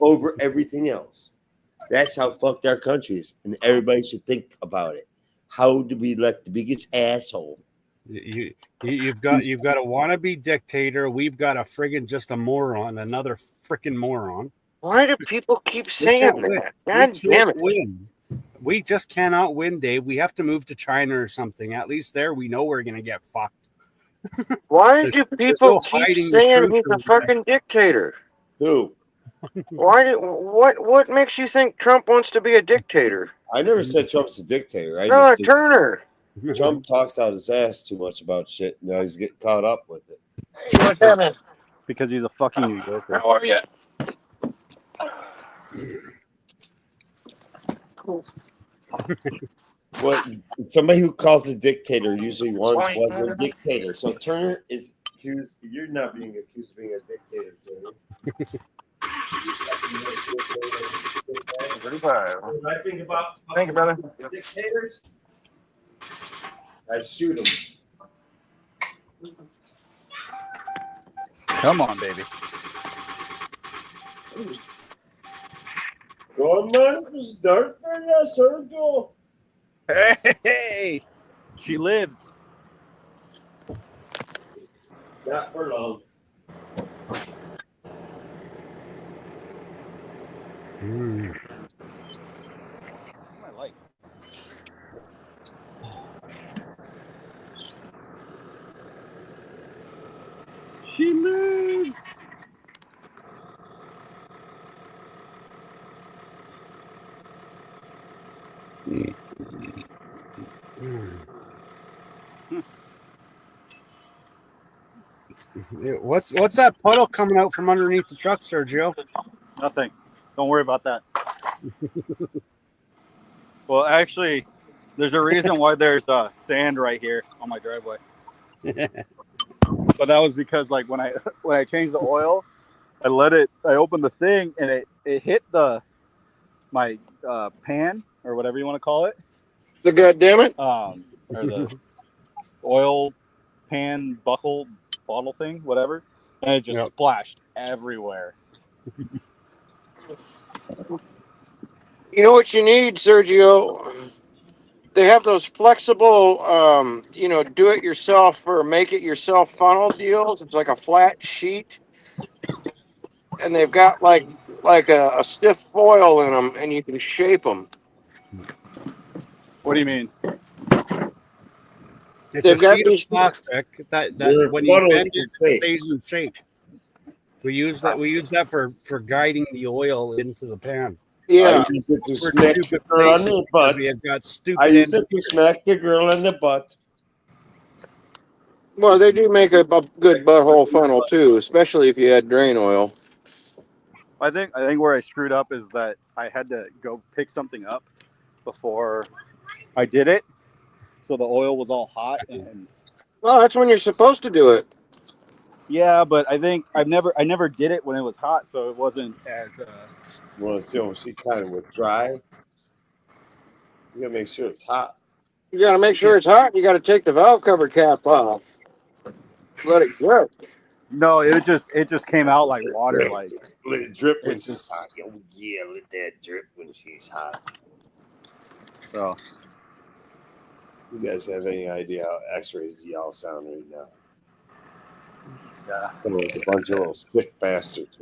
over everything else. That's how fucked our country is, and everybody should think about it. How do we elect the biggest asshole? You've got a wannabe dictator. We've got a friggin' just a moron, another freaking moron. Why do people keep We saying can't win. that? God We damn can't it. win. We just cannot win, Dave. We have to move to China or something. At least there we know we're gonna get fucked. Why do people no keep hiding the saying truth he's a from fucking dictator? Who? What makes you think Trump wants to be a dictator? I never said Trump's a dictator. I No, just think Turner. Trump talks out his ass too much about shit. Now he's getting caught up with it. What's happening? Because he's a fucking New Yorker. How are you? What somebody who calls a dictator usually once was a dictator. So Turner is accused. You're not being accused of being a dictator, Turner. When I think about Thank you, brother. dictators, I shoot them. Come on, baby. Come on, start for the circle. Hey, she lives. Not for long. I like. She lives. What's that puddle coming out from underneath the truck, Sergio? Nothing. Don't worry about that. Well, actually, there's a reason why there's sand right here on my driveway. But that was because, like, when I changed the oil, I opened the thing and it hit my pan or whatever you want to call it. The goddammit. Or the oil pan buckle bottle thing, whatever, and it just splashed everywhere. You know what you need, Sergio? They have those flexible, do-it-yourself or make-it-yourself funnel deals. It's like a flat sheet, and they've got like a stiff foil in them, and you can shape them. What do you mean? It's They've a got sheet of these- plastic that when you bend it, it stays in shape. We use that for guiding the oil into the pan. Yeah. I use it to smack the girl on the butt. We have got stupid. I use it to smack the girl on the butt. Well, they do make a good butthole funnel too, especially if you add drain oil. I think where I screwed up is that I had to go pick something up before I did it, so the oil was all hot. And Well, that's when you're supposed to do it. yeah, but I think I never did it when it was hot, so it wasn't as. You want to see how she kind of with dry? You gotta make sure it's hot. You got to make sure it's hot. You got to take the valve cover cap off. Let it drip. No, it just came out like water, like. Let it drip when she's hot. Oh yeah, let that drip when she's hot. So. You guys have any idea how X-rated y'all sound right now? Yeah. Sound like a bunch of little sick bastards.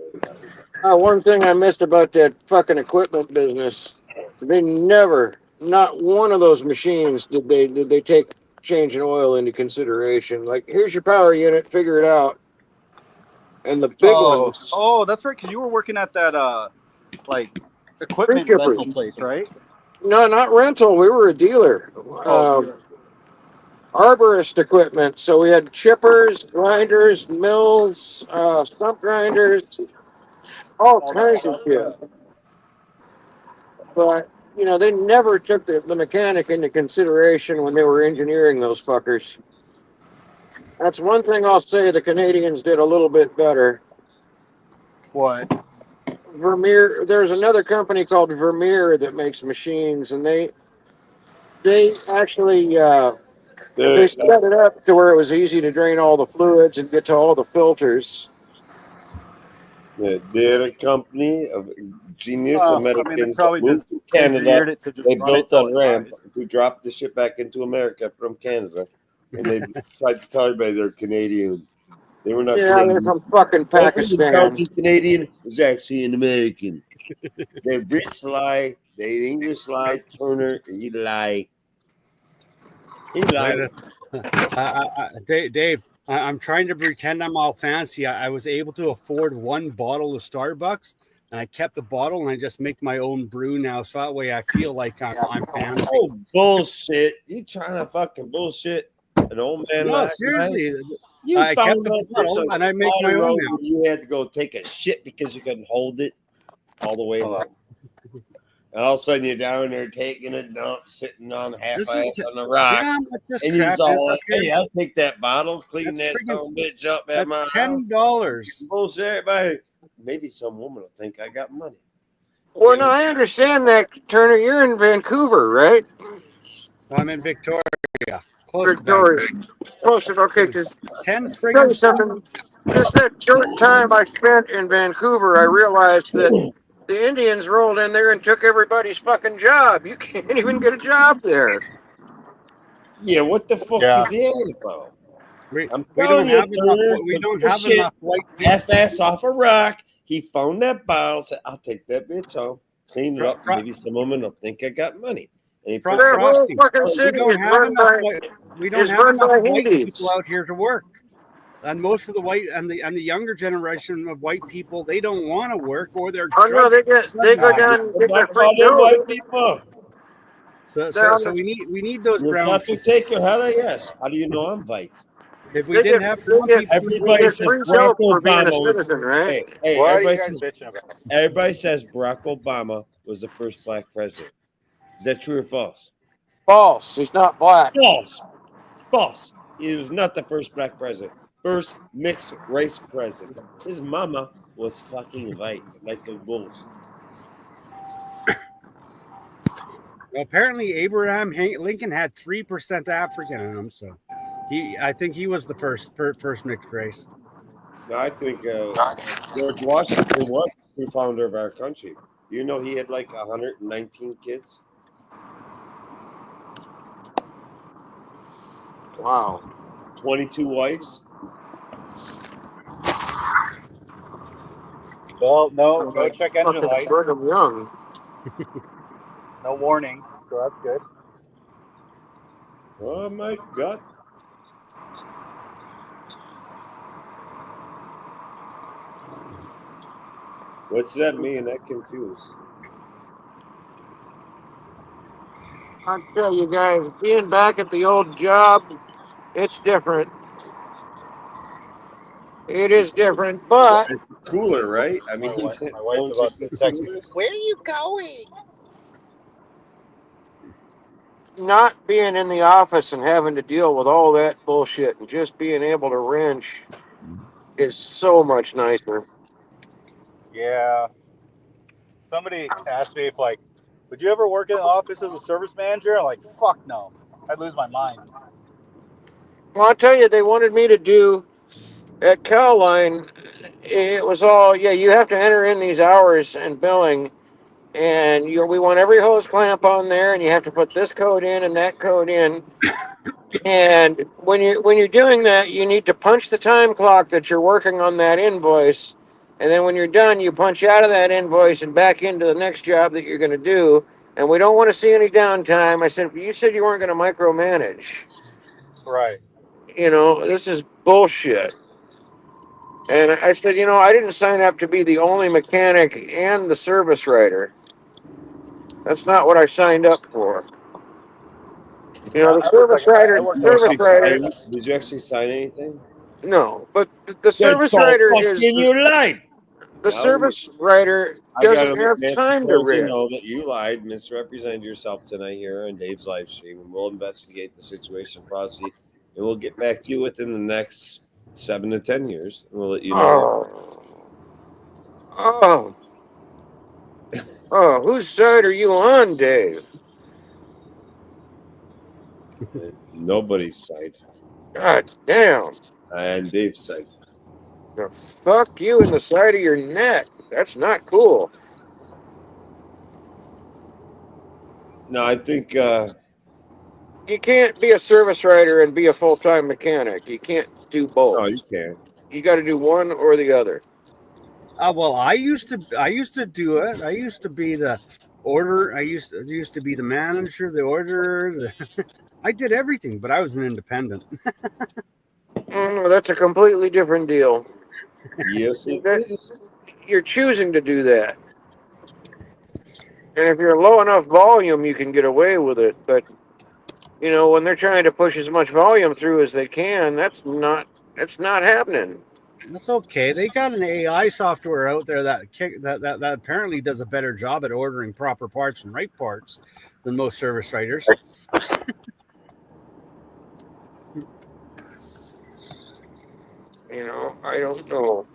One thing I missed about that fucking equipment business, they never, not one of those machines did they take changing oil into consideration. Like, here's your power unit, figure it out. And the big ones. Oh, that's right, because you were working at that like equipment Tree rental chippers. place, right? No, not rental. We were a dealer. Arborist equipment. So we had chippers, grinders, mills, stump grinders, all kinds of shit. But you know, they never took the mechanic into consideration when they were engineering those fuckers. That's one thing I'll say the Canadians did a little bit better. What? Vermeer, there's another company called Vermeer that makes machines, and they actually they set it up to where it was easy to drain all the fluids and get to all the filters. They're a company of genius Well, I mean, they Americans probably that moved just to Canada. engineered it to just They run it built till a it ramp dies. to drop the shit back into America from Canada. And they tried to tell everybody they're Canadian. They were not Yeah, they're Canadian. from fucking Everyone that tells Pakistan. he's Canadian was actually an American. The Brits lie, the English lie, Turner, he lie. He lied. Dave, I'm trying to pretend I'm all fancy. I was able to afford one bottle of Starbucks, and I kept the bottle, and I just make my own brew now. So that way I feel like I'm fancy. Oh, bullshit. You trying to fucking bullshit an old man No, last night? seriously. You I kept found the that bottle, bitch on and I make my Slaughter own Road now. when you had to go take a shit because you couldn't hold it all the way home. And all of a sudden you're down there taking a dump, sitting on half-ass on the rock. You know how much this And he's crap all is like, up here? hey, I'll take that bottle, clean That's that friggin- son of a bitch up at That's my house. $10. Bullshit, everybody. Maybe some woman will think I got money. Well, no, I understand that, Turner. You're in Vancouver, right? I'm in Victoria, close to Victoria. Vancouver. Close to, okay, because 10 tell you friggin' something. Just that short time I spent in Vancouver, I realized that the Indians rolled in there and took everybody's fucking job. You can't even get a job there. Yeah, what the fuck Yeah. is he on about? We I'm don't telling you, have enough. Turner, We don't the have shit enough white people. half-ass off a rock. He found that bottle, said, I'll take that bitch home, clean it up. Maybe some woman will think I got money. And he puts Their some- whole Frosty, fucking we city don't is have run enough by. white. We is don't have run enough by white Hindis. people out here to work. And most of the white and the younger generation of white people, they don't want to work, or they're Oh no, they go down and get their Black all free them no. white people. So we need those You brown got to people. take your head, yes. How do you know I'm white? If we didn't have brown people, Everybody get says free Barack dope for being a Obama was. citizen, right? Hey, What are you everybody guys says, bitching about? everybody says Barack Obama was the first black president. Is that true or false? False. He's not black. False. False. He was not the first black president. First mixed race president. His mama was fucking white, like a ghost. well, apparently Abraham Lincoln had 3% African in him, so I think he was the first mixed race. I think George Washington was the true founder of our country. You know, he had like 119 kids. Wow. 22 wives. Well, no check engine lights, Brigham Young. no warnings, so that's good. Oh my God. What's that mean? I'm confused. I tell you guys, being back at the old job, it's different. It is different, but It's cooler, right? I mean, My wife's don't about you to text me. consider it? Where are you going? not being in the office and having to deal with all that bullshit and just being able to wrench is so much nicer. Yeah. Somebody asked me if, like, would you ever work in an office as a service manager? I'm like, fuck no. I'd lose my mind. Well, I'll tell you, they wanted me to do at Cowline. It was all, yeah, you have to enter in these hours and billing, and we want every hose clamp on there, and you have to put this code in and that code in. And when you're doing that, you need to punch the time clock that you're working on that invoice, and then when you're done, you punch out of that invoice and back into the next job that you're going to do. And we don't want to see any downtime. I said, you said you weren't going to micromanage. Right. You know, this is bullshit. And I said, I didn't sign up to be the only mechanic and the service writer. That's not what I signed up for. You know, the I work service like- I rider, work Did you actually service rider. sign- Did you actually sign anything? No, but the service rider is lied. the Now service rider I got to doesn't have Nancy time to Pelosi read. know that you lied, misrepresented yourself tonight here on Dave's live stream, and we'll investigate the situation properly, and we'll get back to you within the next 7 to 10 years, and we'll let you know. Oh, whose side are you on, Dave? Nobody's side. God damn. And Dave's side. The fuck you in the side of your neck. That's not cool. No, I think You can't be a service rider and be a full-time mechanic. You can't do both. no, you can't. You got to do one or the other. Well, I used to do it. I used to be the order. I used to be the manager, the orderer. I did everything, but I was an independent. Oh, no, that's a completely different deal. Yes, it is. You're choosing to do that. And if you're low enough volume, you can get away with it. But, you know, when they're trying to push as much volume through as they can, that's not happening. That's okay. They got an AI software out there that apparently does a better job at ordering proper parts and right parts than most service writers. You know, I don't know.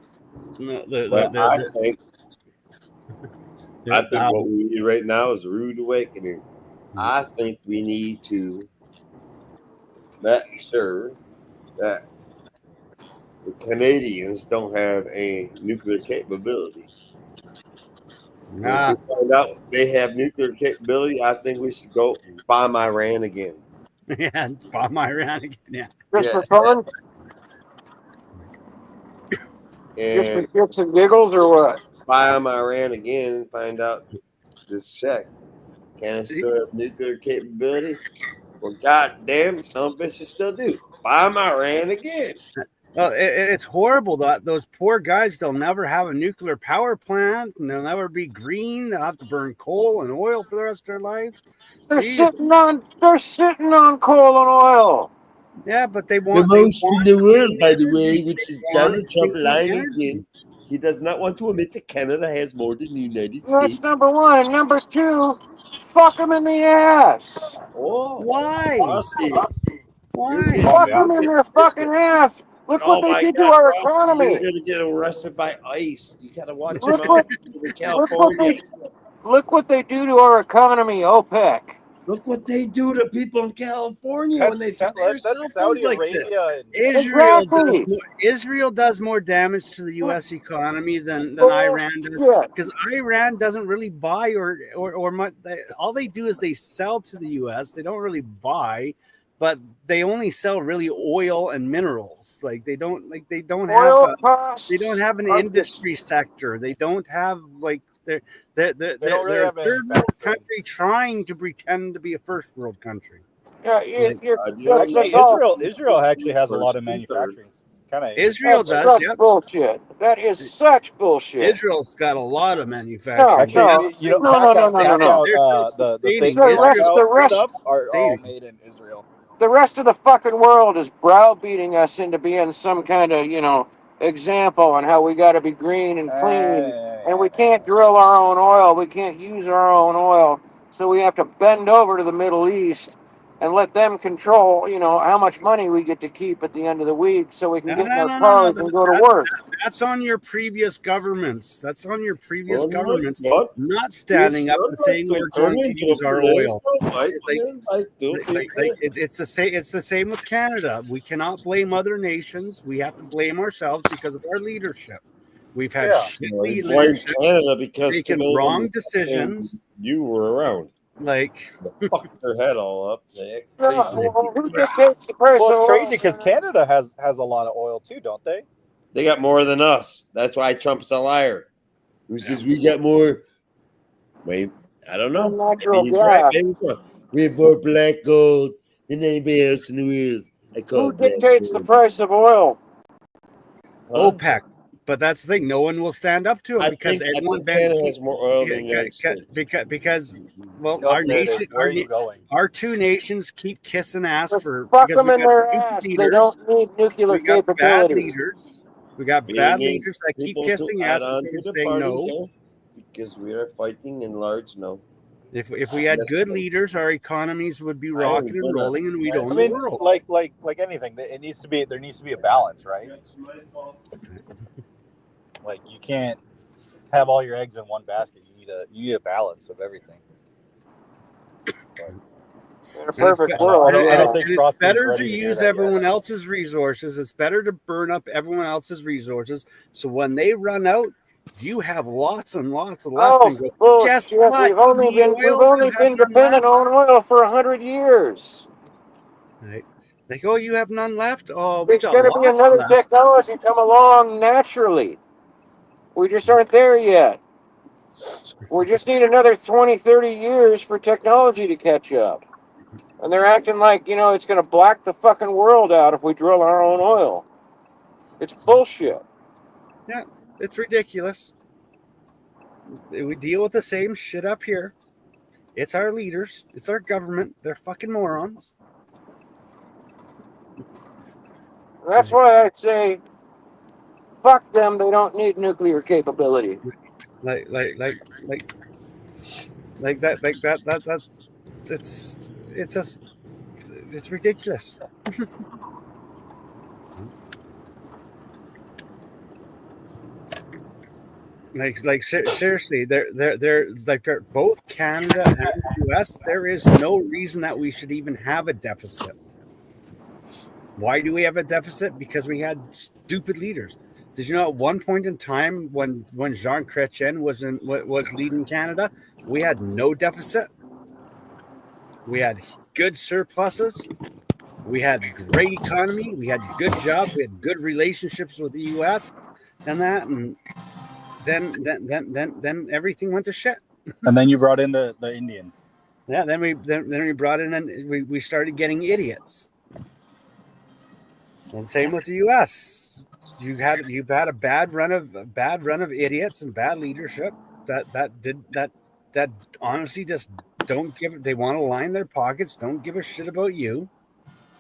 I think what we need right now is a rude awakening. I think we need to make sure that the Canadians don't have a nuclear capability. If we find out they have nuclear capability, I think we should go bomb Iran again. Yeah, bomb Iran again. Yeah. Just for fun? Just for And shits and giggles or what? bomb Iran again and find out, just check. Can it still have nuclear capability? Well, goddamn, some bitches still do. Bomb Iran again. Well, it's horrible that those poor guys, they'll never have a nuclear power plant and they'll never be green. They'll have to burn coal and oil for the rest of their lives. They're sitting on coal and oil. Yeah, but they The want most in the world, by the way, which is want Donald Trump nuclear lying energy. again. He does not want to admit that Canada has more than the United That's States. number one. And number two, fuck them in the ass. Oh, Why? Frosty. Why? Fuck them in their fucking ass. Look what they did to our Frosty, economy. you're going to get arrested by ICE. You got to watch Look him what- out in California. Look what they do to our economy, OPEC. Look what they do to people in California when they took their cell That's phones Saudi like this. Arabia. Exactly. Israel does more damage to the U.S. economy than Iran does, Bullshit. because Iran doesn't really buy or much. All they do is they sell to the U.S. They don't really buy, but they only sell really oil and minerals. Like they don't Oil costs they don't have an are industry sector. They don't have like they're don't really they're a have third world manufacturing. country trying to pretend to be a first world country. Yeah, that's Actually, all. Israel actually has a lot of manufacturing. Kind of Israel That's does, such yep. bullshit. That is such bullshit. Israel's got a lot of manufacturing. Actually, you know, No. The things The rest- stuff are all Saying- made in Israel. The rest of the fucking world is browbeating us into being some kind of, example on how we got to be green and clean. And we can't drill our own oil. We can't use our own oil. So we have to bend over to the Middle East and let them control, how much money we get to keep at the end of the week so we can get in our cars and go to work. That's on your previous governments. That's on your previous Well, governments what? not standing up and saying we're going to use our oil. It's the same with Canada. We cannot blame other nations. We have to blame ourselves because of our leadership. We've had shitty Blame leadership, Canada because making Canadians wrong decisions. You were around. Like Fucked their head all up. They Who dictates the price Well, of it's oil? crazy because Canada has a lot of oil too, don't they? got more than us. That's why Trump's a liar. Who says we got more? Wait, I don't know. Natural Maybe he's right. gas. Maybe he's wrong. We have more black gold than anybody else in the world. I call Who it black dictates the gold. price of oil? Huh? OPEC. But that's the thing. No one will stand up to him because I everyone think Canada has more oil than the United States. because well, Oh, our there it is. nation, Where are you going? our two nations keep kissing ass for Fuck because them we in got their stupid ass. They leaders. don't need nuclear We got bad capability. leaders. We got We bad need leaders that keep people kissing to add ass on instead to of the saying party no. here because we are fighting in large now. If we had Yes, good sir. leaders, our economies would be I rocking am and gonna- rolling, and we'd I own I the mean, world. like anything, it needs to be. There needs to be a balance, right? Like you can't have all your eggs in one basket. You need a balance of everything. In a And perfect I don't, world, I don't, I don't yeah. think it's Frosting's better ready to to hear use that everyone yet. else's resources. It's better to burn up everyone else's resources. So when they run out, you have lots and lots of left. Oh, And go, well, guess yes, what? we've only The been oil you have none dependent left. on oil for 100 years. Right. They go, you have none left. Oh, we There's got going to be lots another left. technology come along naturally. We just aren't there yet. We just need another 20, 30 years for technology to catch up. And they're acting like, it's going to black the fucking world out if we drill our own oil. It's bullshit. Yeah, it's ridiculous. We deal with the same shit up here. It's our leaders. It's our government. They're fucking morons. That's why I'd say, fuck them. They don't need nuclear capability. Like that. It's ridiculous. Seriously, they're both Canada and US. There is no reason that we should even have a deficit. Why do we have a deficit? Because we had stupid leaders. Did you know at one point in time when Jean Chrétien was leading Canada, we had no deficit. We had good surpluses. We had great economy. We had good jobs. We had good relationships with the U.S. and then everything went to shit. And then you brought in the Indians. Yeah, then we brought in and we started getting idiots. And same with the U.S. You've had a bad run of idiots and bad leadership that honestly just don't give. They want to line their pockets. Don't give a shit about you.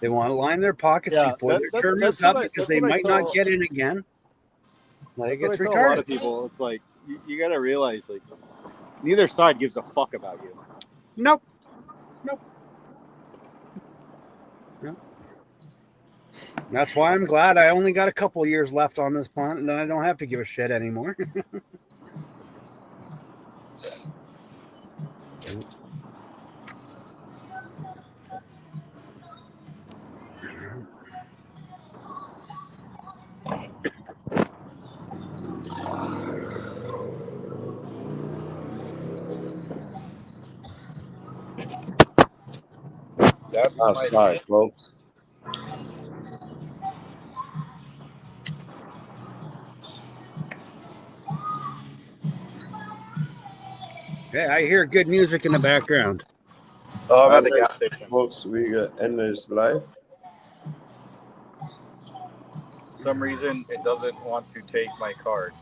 They want to line their pockets before their term is up because they might not get in again. Like it's retarded. A lot of people, it's like you got to realize like neither side gives a fuck about you. Nope. That's why I'm glad I only got a couple years left on this planet, and then I don't have to give a shit anymore. That's outside, folks. Yeah, I hear good music in the background. Oh, I'm at the Alright, gas station. folks, we got end this live. For some reason, it doesn't want to take my card.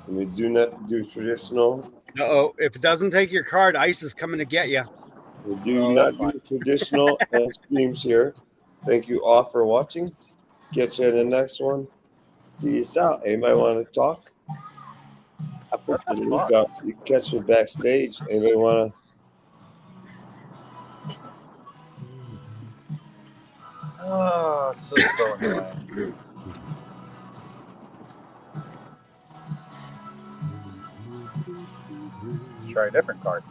And we do not do traditional. Uh-oh. If it doesn't take your card, ICE is coming to get you. We do Oh, not that's do traditional streams here. Thank you all for watching. Catch you in the next one. Peace out. Anybody want to talk? I put the link up. You can catch me backstage. Anybody want to? Oh, so annoying. Try a different card.